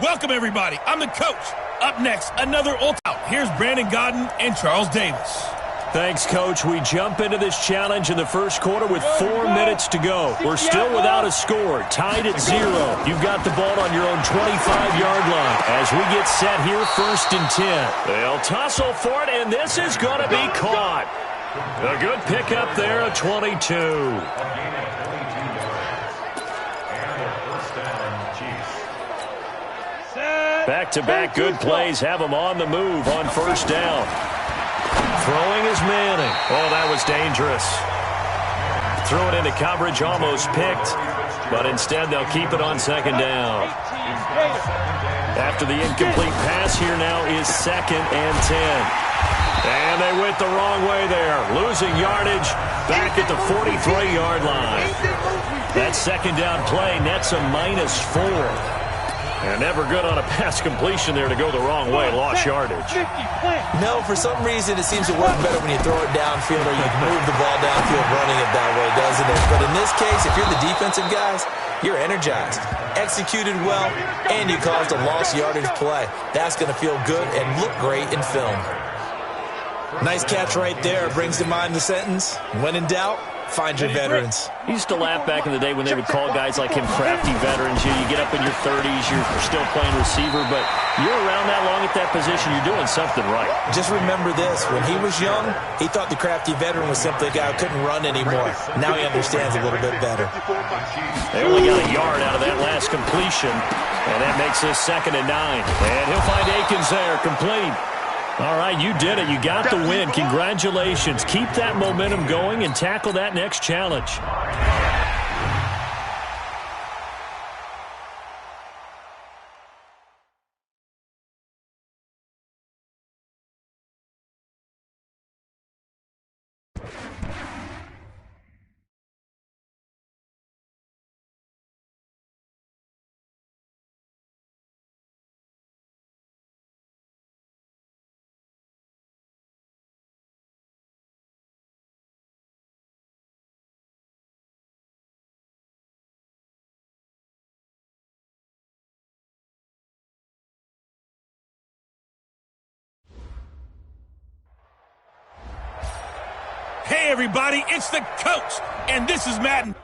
Welcome, everybody. I'm the coach. Up next, another ultimate. Here's Brandon Gaudin and Charles Davis. Thanks, Coach. We jump into this challenge in the first quarter with 4 minutes to go. We're still without a score, tied at 0. You've got the ball on your own 25-yard line as we get set here, 1st and 10. They'll tussle for it, and this is going to be caught. A good pickup there, a 22. Back-to-back good plays have them on the move on 1st down. Throwing is Manning. Oh, that was dangerous. Threw it into coverage, almost picked, but instead they'll keep it on 2nd down. After the incomplete pass, here now is 2nd and 10. And they went the wrong way there, losing yardage back at the 43-yard line. That 2nd down play nets a -4. And never good on a pass completion there to go the wrong way. Lost yardage. No, for some reason it seems to work better when you throw it downfield or you move the ball downfield running it that way, doesn't it? But in this case, if you're the defensive guys, you're energized, executed well, and you caused a lost yardage play. That's going to feel good and look great in film. Nice catch right there. Brings to mind the sentence, when in doubt, find your veterans. I used to laugh back in the day when they would call guys like him crafty veterans. You get up in your 30s, you're still playing receiver, but you're around that long at that position, you're doing something right. Just remember this. When he was young, he thought the crafty veteran was simply a guy who couldn't run anymore. Now he understands a little bit better. They only got a yard out of that last completion, and that makes this 2nd and 9. And he'll find Akins there, complete. All right, you did it. You got the win. Congratulations. Keep that momentum going and tackle that next challenge. Hey, everybody, it's the coach, and this is Madden.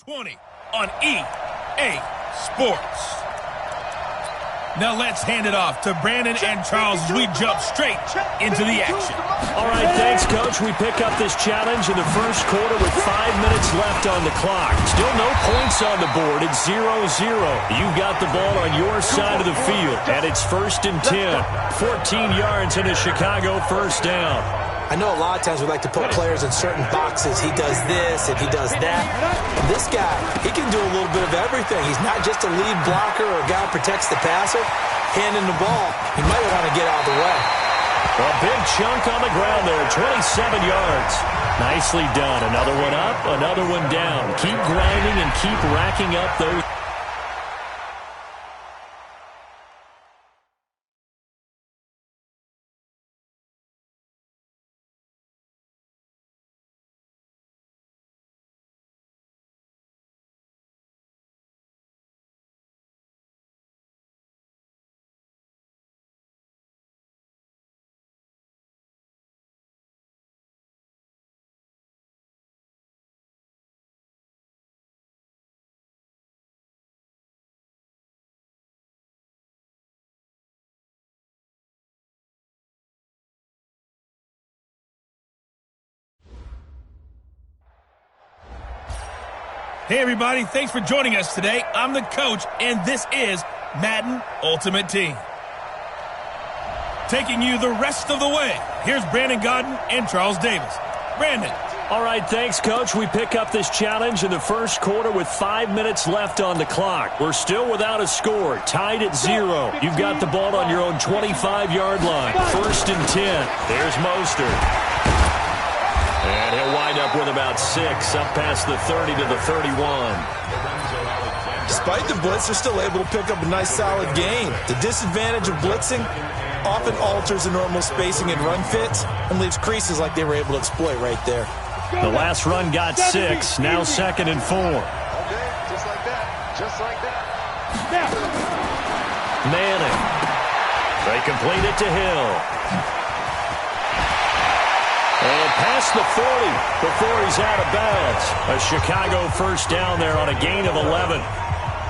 20 on EA Sports. Now let's hand it off to Brandon and Charles as we jump straight into the action. All right, thanks, Coach. We pick up this challenge in the first quarter with 5 minutes left on the clock. Still no points on the board. It's 0-0. You've got the ball on your side of the field, and it's 1st and 10. 14 yards and a Chicago first down. I know a lot of times we like to put players in certain boxes. He does this and he does that. This guy, he can do a little bit of everything. He's not just a lead blocker or a guy who protects the passer. Handing the ball, he might want to get out of the way. A big chunk on the ground there, 27 yards. Nicely done. Another one up, another one down. Keep grinding and keep racking up those. Hey, everybody. Thanks for joining us today. I'm the coach, and this is Madden Ultimate Team. Taking you the rest of the way, here's Brandon Gaudin and Charles Davis. Brandon. All right, thanks, Coach. We pick up this challenge in the first quarter with 5 minutes left on the clock. We're still without a score, tied at 0. You've got the ball on your own 25-yard line. 1st and 10. There's Mostert. And he'll wind up with about 6, up past the 30 to the 31. Despite the blitz, they're still able to pick up a nice, solid gain. The disadvantage of blitzing often alters the normal spacing and run fits and leaves creases like they were able to exploit right there. The last run got 6, now 2nd and 4. Okay, just like that. Just like that. Manning. They complete it to Hill. And past the 40 before he's out of bounds. A Chicago first down there on a gain of 11.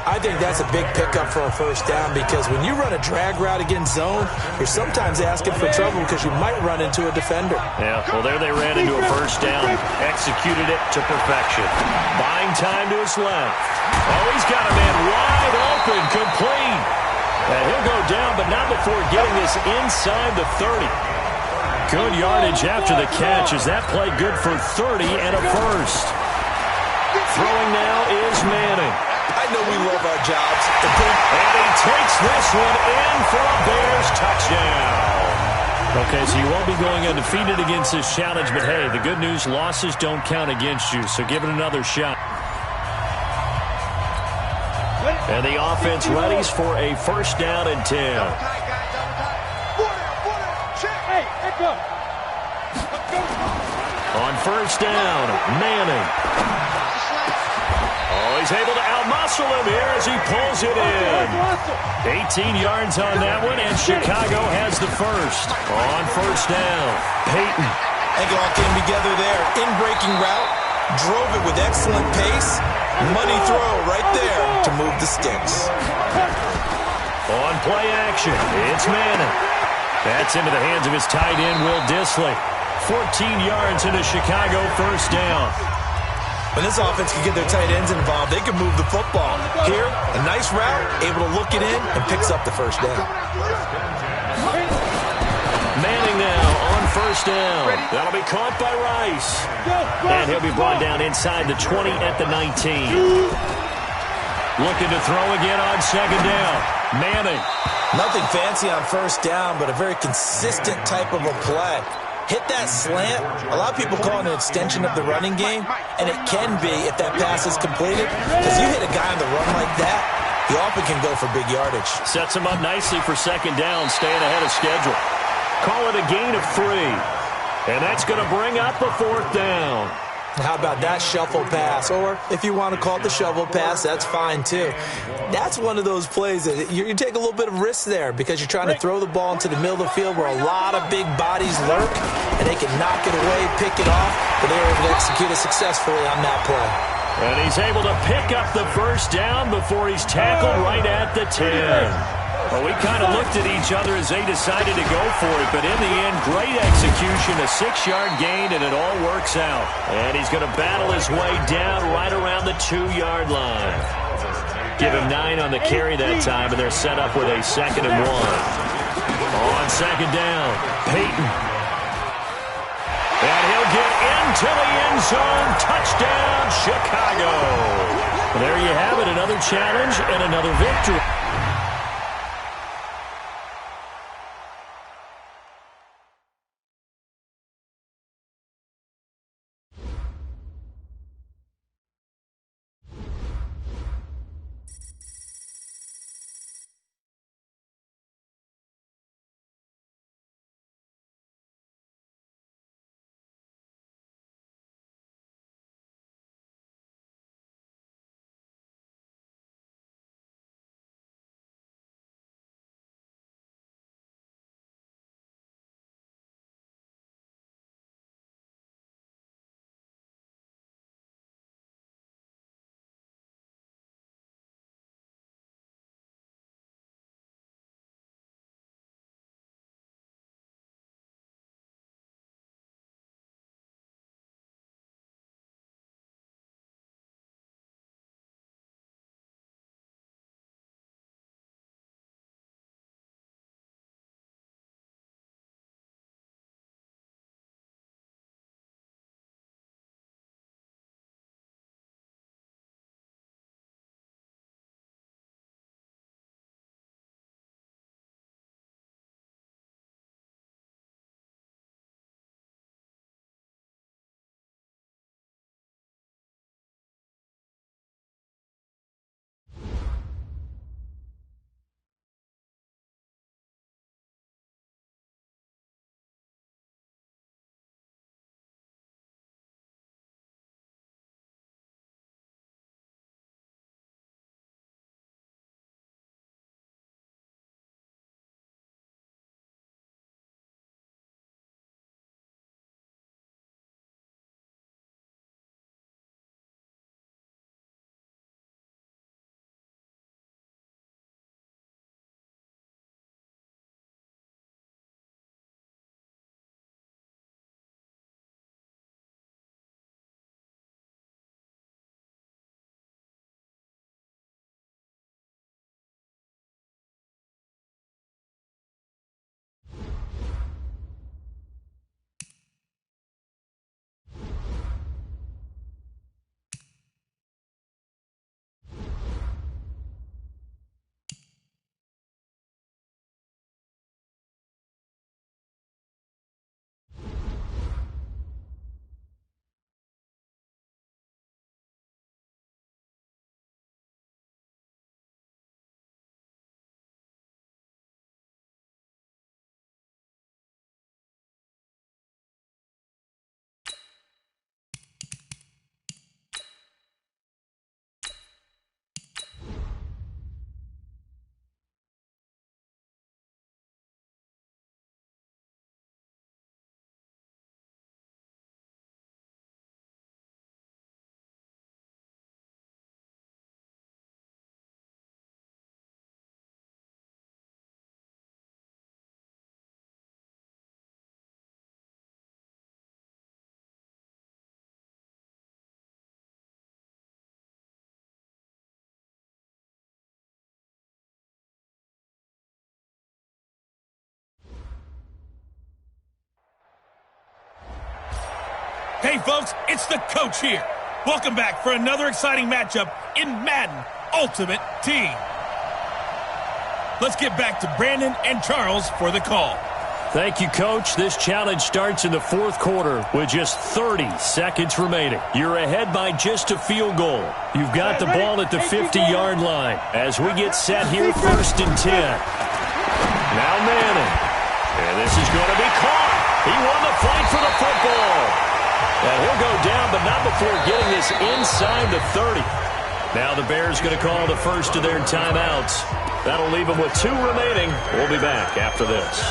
I think that's a big pickup for a first down because when you run a drag route against zone, you're sometimes asking for trouble because you might run into a defender. Yeah, well, there they ran into a first down, executed it to perfection. Buying time to his left. Oh, he's got a man wide open, complete. And he'll go down, but not before getting this inside the 30. Good yardage after the catch. Is that play good for 30 and a first? Throwing now is Manning. I know we love our jobs. And he takes this one in for a Bears touchdown. Okay, so you won't be going undefeated against this challenge, but hey, the good news, losses don't count against you, so give it another shot. And the offense readies for a first down and 10. On first down, Manning. Oh, he's able to outmuscle him here as he pulls it in. 18 yards on that one, and Chicago has the first. On first down, Peyton. I think it all came together there. In-breaking route, drove it with excellent pace. Money throw right there to move the sticks. On play action, it's Manning. That's into the hands of his tight end, Will Dissly. 14 yards into Chicago first down. When this offense can get their tight ends involved, they can move the football. Here, a nice route, able to look it in, and picks up the first down. Manning now on first down. That'll be caught by Rice. And he'll be brought down inside the 20 at the 19. Looking to throw again on second down. Manning. Nothing fancy on first down, but a very consistent type of a play. Hit that slant. A lot of people call it an extension of the running game, and it can be if that pass is completed. Because you hit a guy on the run like that, he often can go for big yardage. Sets him up nicely for second down, staying ahead of schedule. Call it a gain of 3. And that's going to bring up a fourth down. How about that shuffle pass? Or if you want to call it the shovel pass, that's fine too. That's one of those plays that you take a little bit of risk there because you're trying to throw the ball into the middle of the field where a lot of big bodies lurk, and they can knock it away, pick it off, but they were able to execute it successfully on that play. And he's able to pick up the first down before he's tackled right at the 10. Well, we kind of looked at each other as they decided to go for it, but in the end, great execution, a 6-yard gain, and it all works out. And he's going to battle his way down right around the 2-yard line. Give him 9 on the carry that time, and they're set up with a 2nd and 1. On 2nd down, Peyton. And he'll get into the end zone. Touchdown, Chicago. Well, there you have it, another challenge and another victory. Hey, folks, it's the coach here. Welcome back for another exciting matchup in Madden Ultimate Team. Let's get back to Brandon and Charles for the call. Thank you, Coach. This challenge starts in the 4th quarter with just 30 seconds remaining. You're ahead by just a field goal. You've got the ball at the 50-yard line as we get set here, 1st and 10. Now Manning. And this is going to be caught. He won the fight for the football. And he'll go down, but not before getting this inside the 30. Now the Bears going to call the first of their timeouts. That'll leave them with 2 remaining. We'll be back after this.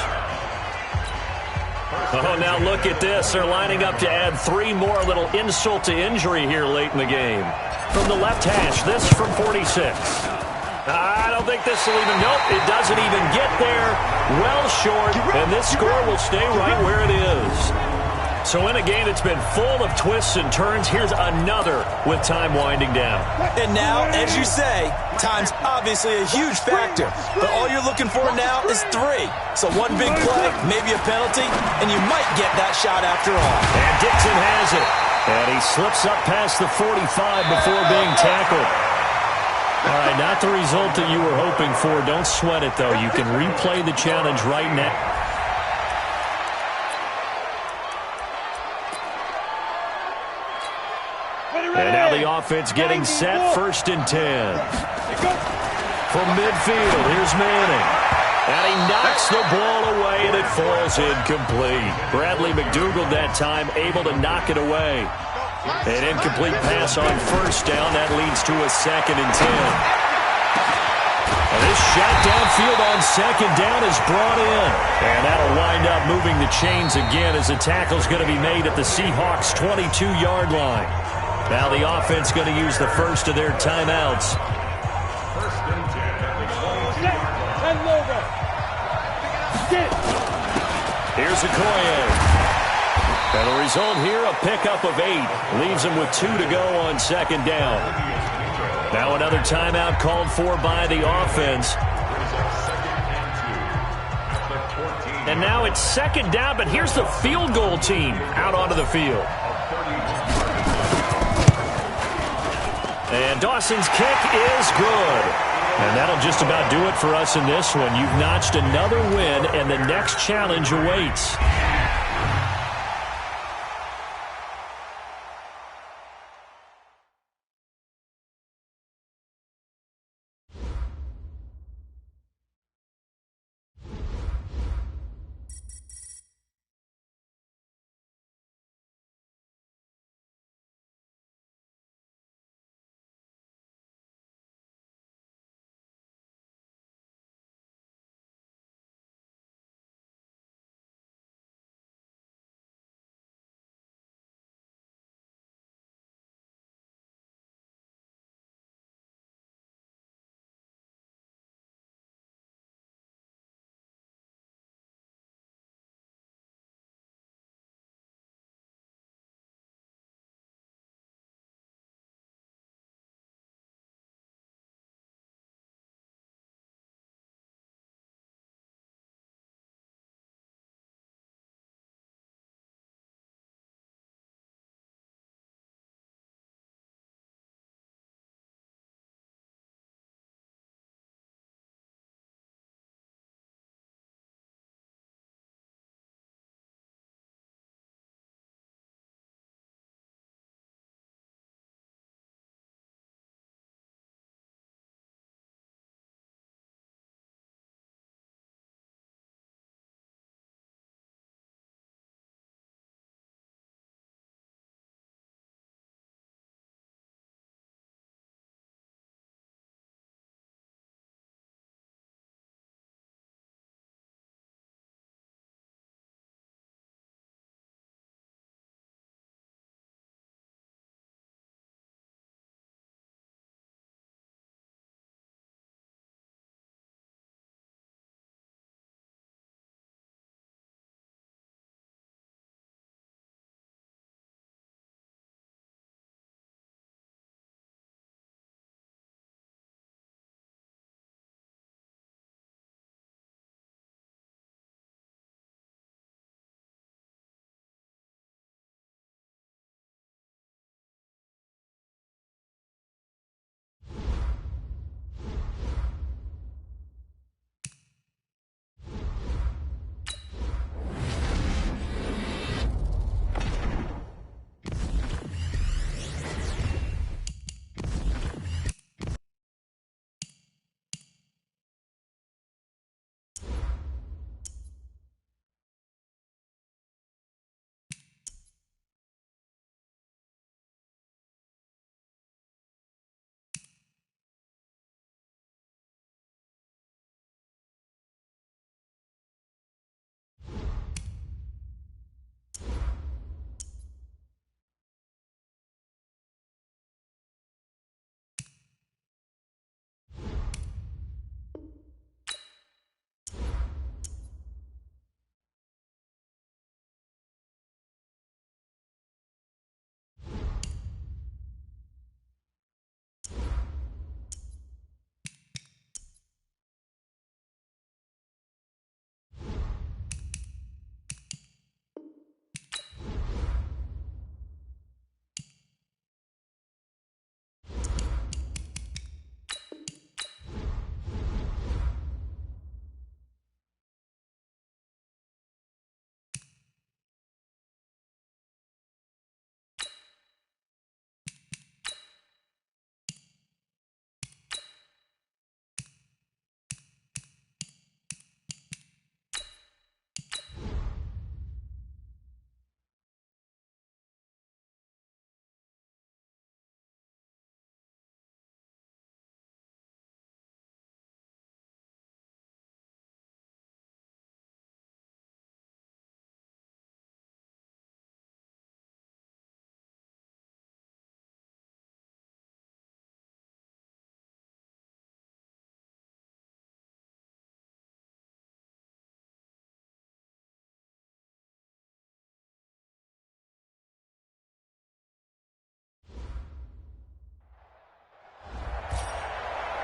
Oh, now look at this. They're lining up to add 3 more, little insult to injury here late in the game. From the left hash, this from 46. I don't think this will even, nope, it doesn't even get there. Well short, and this score will stay right where it is. So in a game that's been full of twists and turns, here's another with time winding down. And now, as you say, time's obviously a huge factor. But all you're looking for now is 3. So one big play, maybe a penalty, and you might get that shot after all. And Dixon has it. And he slips up past the 45 before being tackled. All right, not the result that you were hoping for. Don't sweat it, though. You can replay the challenge right now. And now the offense getting set, 1st and 10. From midfield, here's Manning. And he knocks the ball away, and it falls incomplete. Bradley McDougald that time able to knock it away. An incomplete pass on 1st down. That leads to a 2nd and 10. And this shot downfield on 2nd down is brought in. And that'll wind up moving the chains again as the tackle's going to be made at the Seahawks' 22-yard line. Now the offense going to use the first of their timeouts. Here's Okoye. And the result here, a pickup of 8. Leaves him with 2 to go on 2nd down. Now another timeout called for by the offense. And now it's 2nd down, but here's the field goal team out onto the field. And Dawson's kick is good. And that'll just about do it for us in this one. You've notched another win, and the next challenge awaits.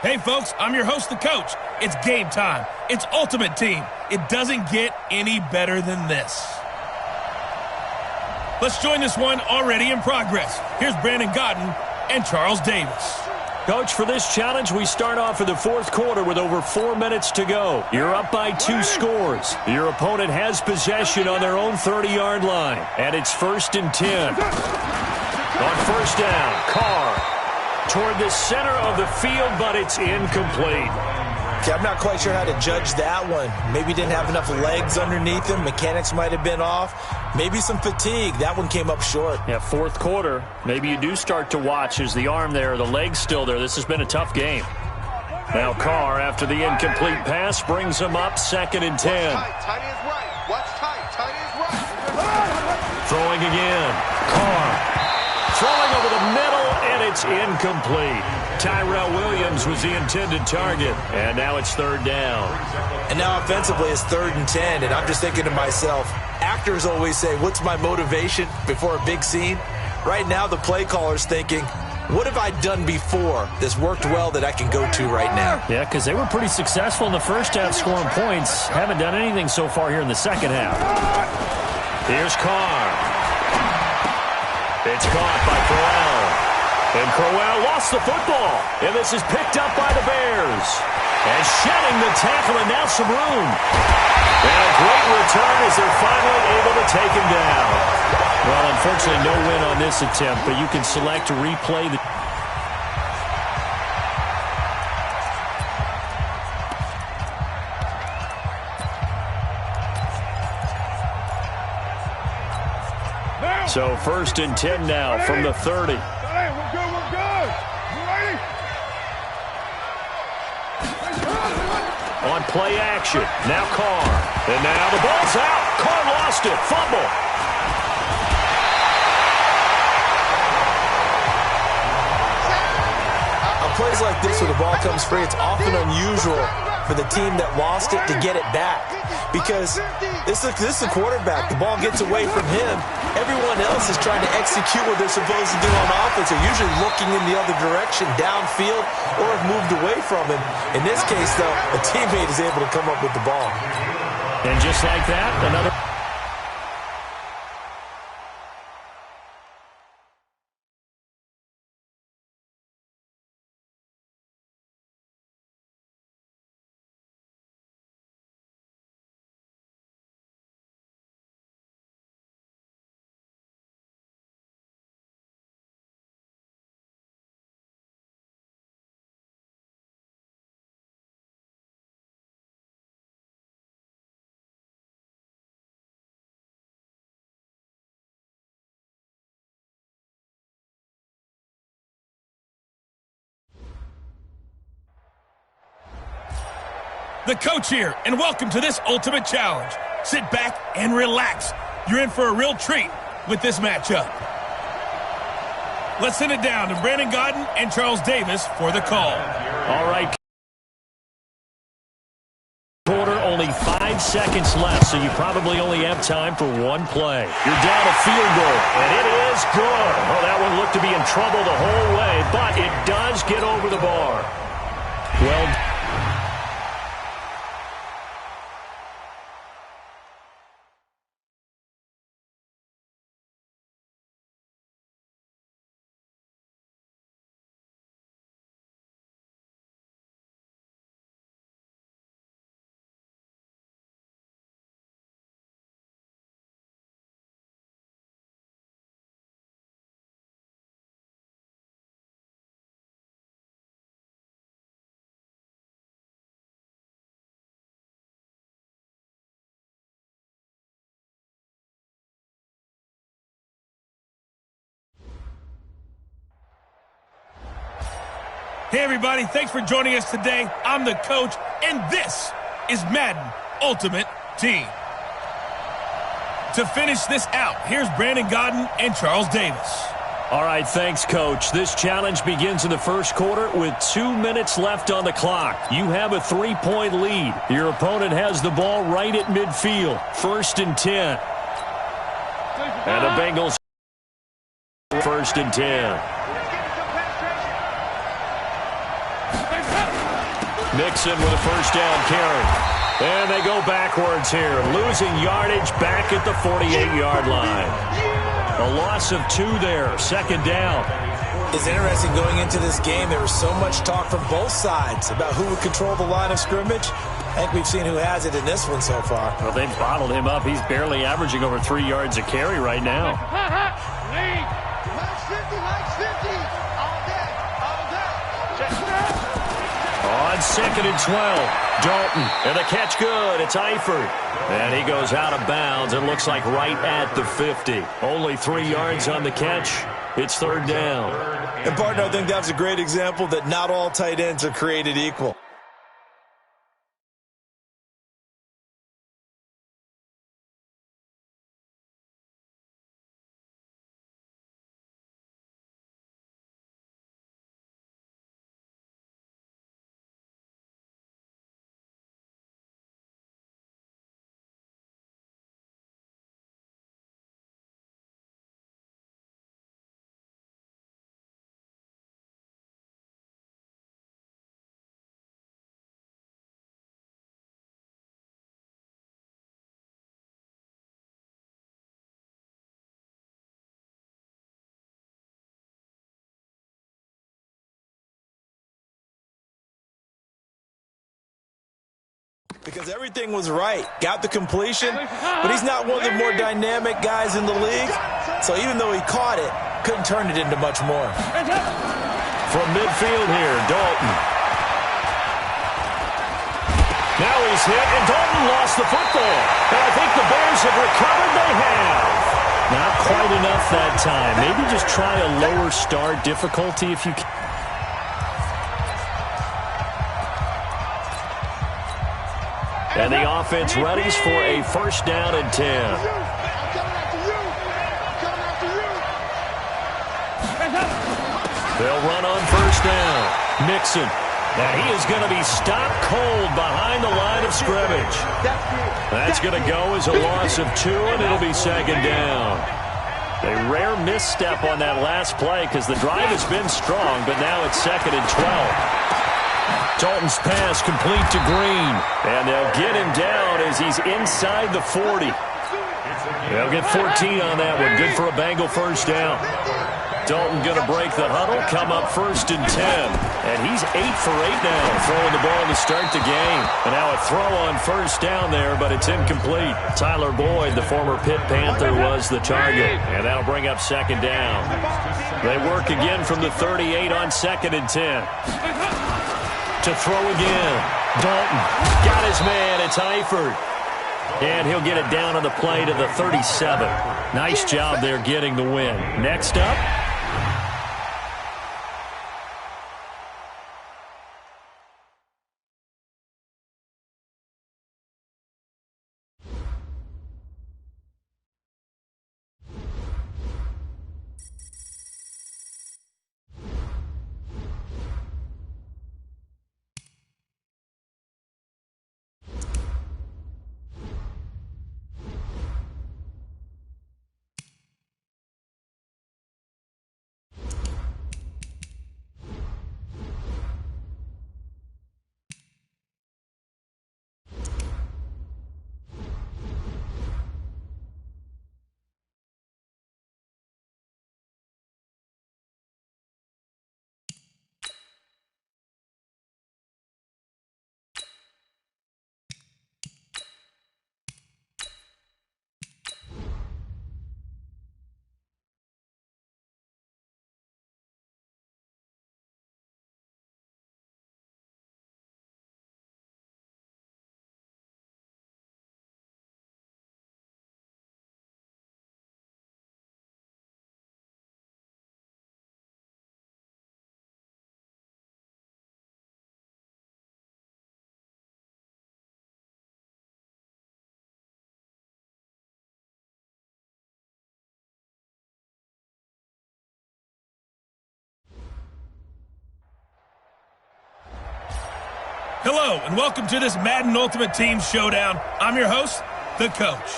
Hey, folks, I'm your host, the coach. It's game time. It's Ultimate Team. It doesn't get any better than this. Let's join this one already in progress. Here's Brandon Gaudin and Charles Davis. Coach, for this challenge, we start off in the fourth quarter with over 4 minutes to go. You're up by 2 scores. Your opponent has possession on their own 30-yard line, and it's 1st and 10. On first down, Carr toward the center of the field, but it's incomplete. Okay, I'm not quite sure how to judge that one. Maybe didn't have enough legs underneath him. Mechanics might have been off. Maybe some fatigue. That one came up short. Yeah, fourth quarter. Maybe you do start to watch as the arm there, the leg's still there. This has been a tough game. Now Carr, after the incomplete pass, brings him up 2nd and 10. Tight is right. Watch tight. Tight is right. Throwing again. Carr. Throwing over the middle, and it's incomplete. Tyrell Williams was the intended target, and now it's 3rd down. And now offensively it's 3rd and 10, and I'm just thinking to myself, actors always say, what's my motivation before a big scene? Right now the play caller's thinking, what have I done before that's worked well that I can go to right now? Yeah, because they were pretty successful in the first half scoring points. Haven't done anything so far here in the second half. Here's Carr. It's caught by Crowell. And Crowell lost the football. And this is picked up by the Bears. And shedding the tackle, and now some room. And a great return as they're finally able to take him down. Well, unfortunately, no win on this attempt, but you can select to replay the... So 1st and 10 now from the 30. We're good. You ready? On play action. Now Carr. And now the ball's out. Carr lost it. Fumble. On plays like this where the ball comes free, it's often unusual for the team that lost it to get it back. Because this is the quarterback. The ball gets away from him. Everyone else is trying to execute what they're supposed to do on offense. They're usually looking in the other direction, downfield, or have moved away from him. In this case, though, a teammate is able to come up with the ball. And just like that, another... The coach here, and welcome to this Ultimate Challenge. Sit back and relax. You're in for a real treat with this matchup. Let's send it down to Brandon Gaudin and Charles Davis for the call. All right. Quarter, only 5 seconds left, so you probably only have time for one play. You're down a field goal, and it is good. Oh, that one looked to be in trouble the whole way, but it does get over the bar. Well, Hey, everybody, thanks for joining us today. I'm the coach, and this is Madden Ultimate Team. To finish this out, here's Brandon Gaudin and Charles Davis. all right, thanks, Coach. This challenge begins in the first quarter with 2 minutes left on the clock. You have a 3-point lead. Your opponent has the ball right at midfield. 1st and 10. And the Bengals 1st and 10. Mixon with a first down carry. And they go backwards here, losing yardage back at the 48-yard line. A loss of 2 there, second down. It's interesting going into this game. There was so much talk from both sides about who would control the line of scrimmage. I think we've seen who has it in this one so far. Well, they've bottled him up. He's barely averaging over 3 yards a carry right now. On 2nd and 12, Dalton, and the catch good. It's Eifert. And he goes out of bounds. It looks like right at the 50. Only 3 yards on the catch. It's third down. And, partner, I think that's a great example that not all tight ends are created equal. Because everything was right. Got the completion, but he's not one of the more dynamic guys in the league. So even though he caught it, couldn't turn it into much more. From midfield here, Dalton. Now he's hit, and Dalton lost the football. And I think the Bears have recovered. They have. Not quite enough that time. Maybe just try a lower start difficulty if you can. And the offense readies for a first down and 10. They'll run on first down. Mixon. And he is going to be stopped cold behind the line of scrimmage. That's going to go as a loss of 2, and it'll be second down. A rare misstep on that last play because the drive has been strong, but now it's 2nd and 12. Dalton's pass complete to Green. And they'll get him down as he's inside the 40. They'll get 14 on that one. Good for a Bengal first down. Dalton going to break the huddle, come up 1st and 10. And he's 8 for 8 now, throwing the ball to start the game. And now a throw on first down there, but it's incomplete. Tyler Boyd, the former Pitt Panther, was the target. And that'll bring up second down. They work again from the 38 on 2nd and 10. To throw again. Dalton got his man. It's Eifert. And he'll get it down on the play to the 37. Nice job there getting the win. Next up. Hello, and welcome to this Madden Ultimate Team Showdown. I'm your host, The Coach.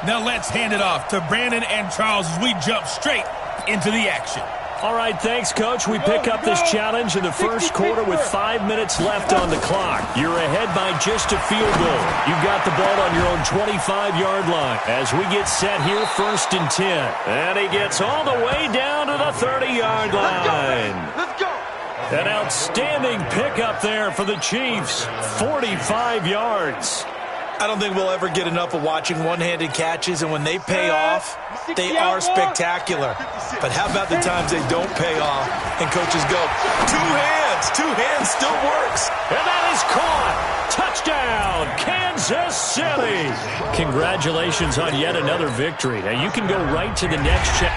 Now let's hand it off to Brandon and Charles as we jump straight into the action. All right, thanks, Coach. We pick up this challenge in the first quarter with 5 minutes left on the clock. You're ahead by just a field goal. You've got the ball on your own 25-yard line as we get set here, 1st and 10. And he gets all the way down to the 30-yard line. Let's go. An outstanding pickup there for the Chiefs, 45 yards. I don't think we'll ever get enough of watching one-handed catches, and when they pay off, they are spectacular. But how about the times they don't pay off and coaches go, two hands still works. And that is caught. Touchdown, Kansas City. Congratulations on yet another victory. Now you can go right to the next check.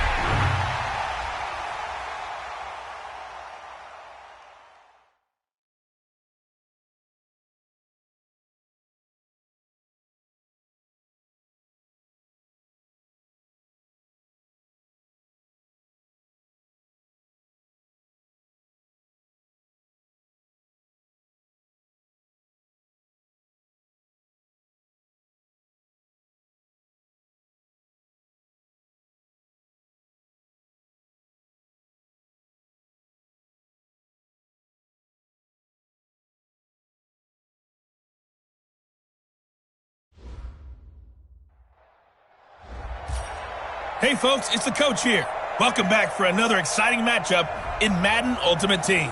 Hey, folks, it's the coach here. Welcome back for another exciting matchup in Madden Ultimate Team.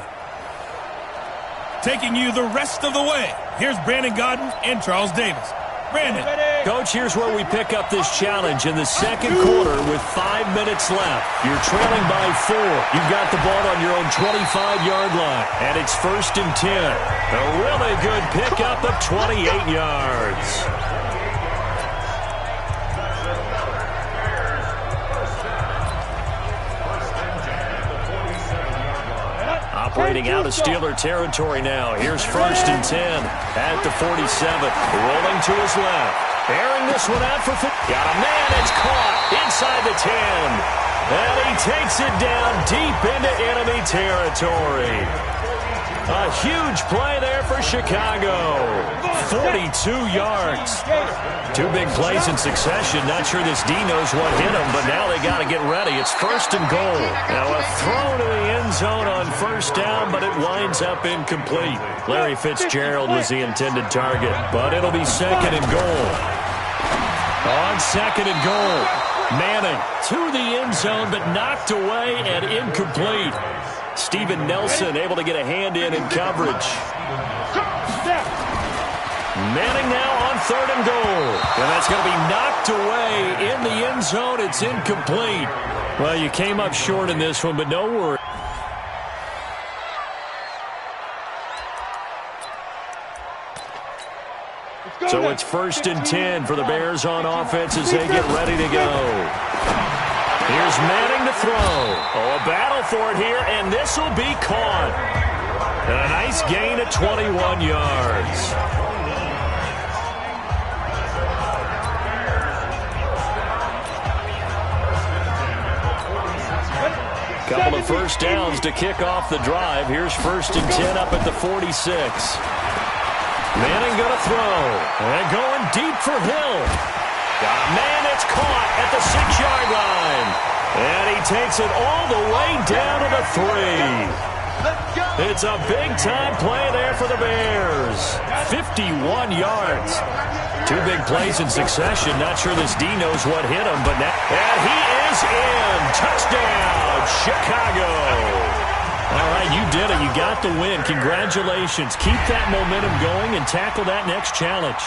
Taking you the rest of the way, here's Brandon Gaudin and Charles Davis. Brandon. Coach, here's where we pick up this challenge in the second quarter with 5 minutes left. You're trailing by 4. You've got the ball on your own 25-yard line, and it's 1st and 10. A really good pickup of 28 yards. Operating out of Steeler territory now. Here's 1st and 10 at the 47. Rolling to his left. Airing this one out for... Got a man. It's caught inside the 10. And he takes it down deep into enemy territory. A huge play there for Chicago. 42 yards. 2 big plays in succession. Not sure this D knows what hit him, but now they got to get ready. It's 1st and goal. Now a throw to the end zone on 1st down, but it winds up incomplete. Larry Fitzgerald was the intended target, but it'll be 2nd and goal. On 2nd and goal, Manning to the end zone, but knocked away and incomplete. Steven Nelson able to get a hand in coverage. Manning now on 3rd and goal. And that's going to be knocked away in the end zone. It's incomplete. Well, you came up short in this one, but no worry. So it's 1st and 10 for the Bears on offense as they get ready to go. Here's Manning to throw. Oh, a battle for it here, and this will be caught. And a nice gain of 21 yards. Couple of 1st downs to kick off the drive. Here's 1st and 10 up at the 46. Manning going to throw. And going deep for Hill. Got a man, it's caught at the 6-yard line. And he takes it all the way down to the 3. It's a big-time play there for the Bears. 51 yards. 2 big plays in succession. Not sure this D knows what hit him, but now... And he is in. Touchdown, Chicago. All right, you did it. You got the win. Congratulations. Keep that momentum going and tackle that next challenge.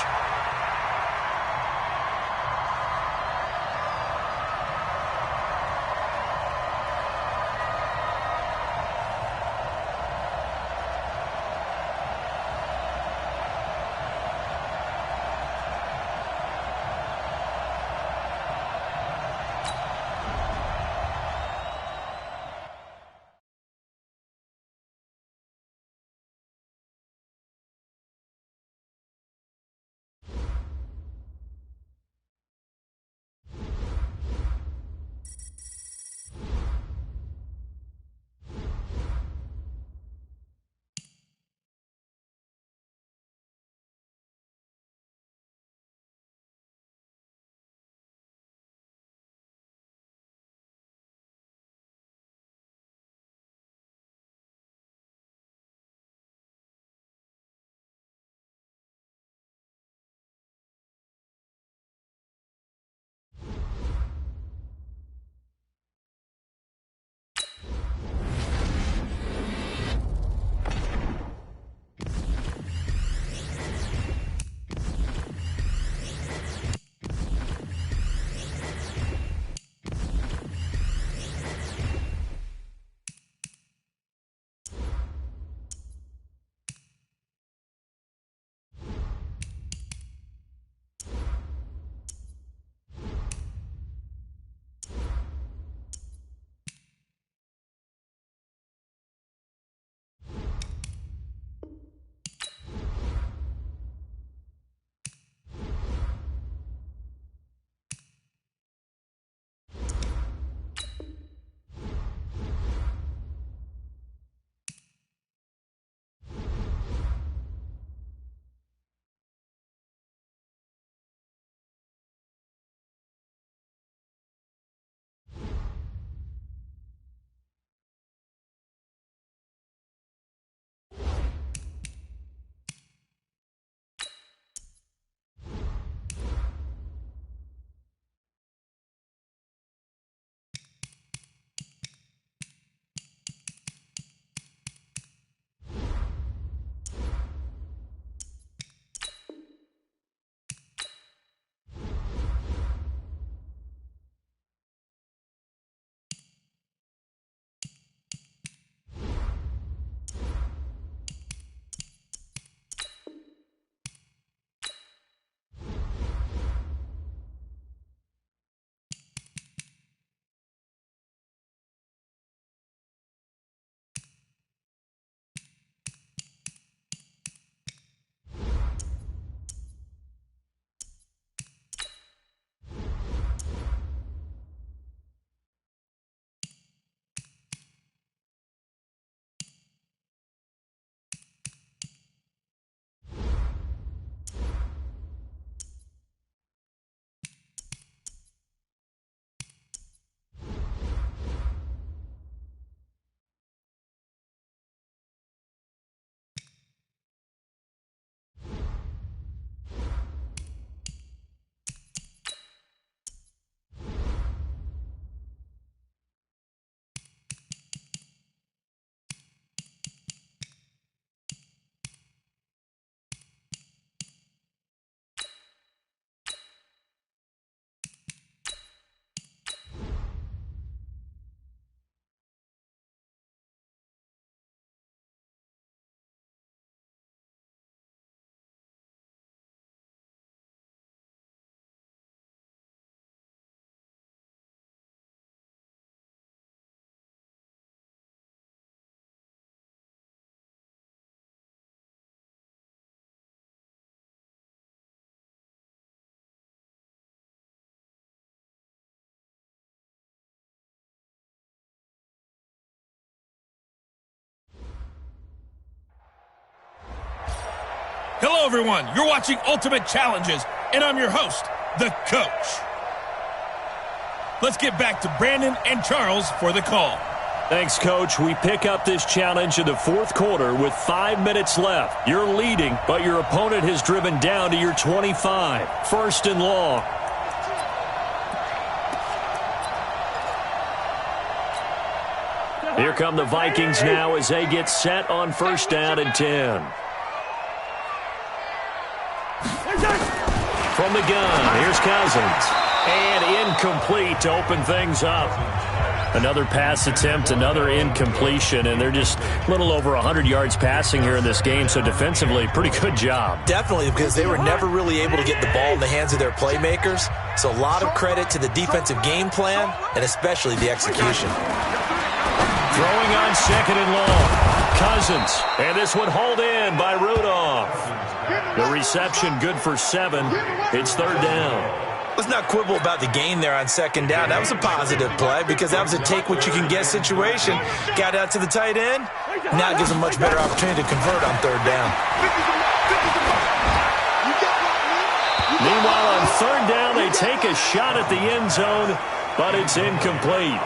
Hello, everyone. You're watching Ultimate Challenges, and I'm your host, the Coach. Let's get back to Brandon and Charles for the call. Thanks, Coach. We pick up this challenge in the fourth quarter with 5 minutes left. You're leading, but your opponent has driven down to your 25. First and long. Here come the Vikings now as they get set on first down and 10. From the gun, here's Cousins. And incomplete to open things up. Another pass attempt, another incompletion, and they're just a little over 100 yards passing here in this game, so defensively, pretty good job. Definitely, because they were never really able to get the ball in the hands of their playmakers, so a lot of credit to the defensive game plan and especially the execution. Throwing on second and long. Cousins, and this one hauled in by Rudolph. The reception good for 7. It's third down. Let's not quibble about the gain there on second down. That was a positive play because that was a take-what-you-can-get situation. Got out to the tight end. Now it gives them much better opportunity to convert on third down. Meanwhile, on third down, they take a shot at the end zone, but it's incomplete.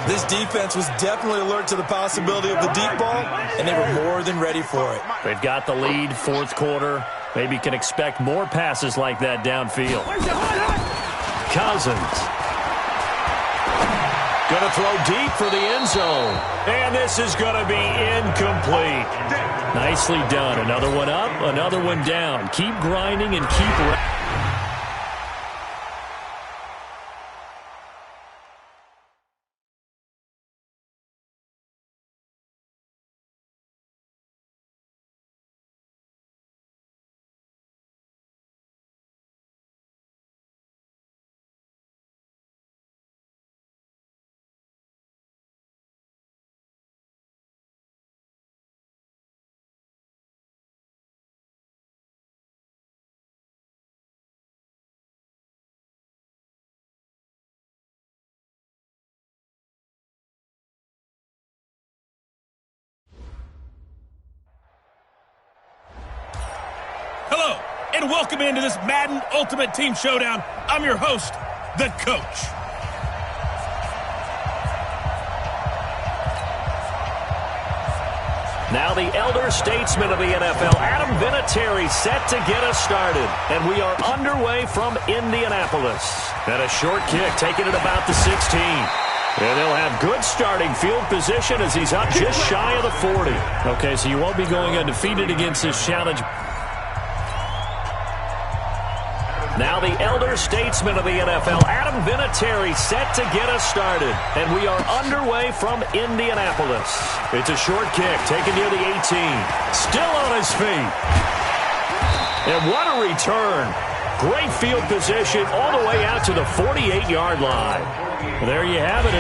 This defense was definitely alert to the possibility of the deep ball, and they were more than ready for it. They've got the lead, fourth quarter. Maybe can expect more passes like that downfield. Cousins. Going to throw deep for the end zone. And this is going to be incomplete. Nicely done. Another one up, another one down. Keep grinding and keep... Hello, and welcome into this Madden Ultimate Team Showdown. I'm your host, the Coach. Now the elder statesman of the NFL, Adam Vinatieri, set to get us started. And we are underway from Indianapolis. And a short kick taken at about the 16. And they'll have good starting field position as he's up just shy of the 40. Okay, so you won't be going undefeated against this challenge. Now the elder statesman of the NFL, Adam Vinatieri, set to get us started. And we are underway from Indianapolis. It's a short kick taken near the 18. Still on his feet. And what a return. Great field position all the way out to the 48-yard line. There you have it.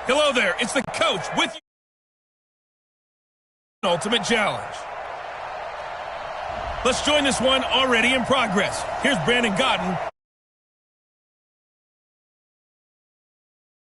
Hello there, it's the coach with you. Ultimate Challenge. Let's join this one already in progress. Here's Brandon Gaudin.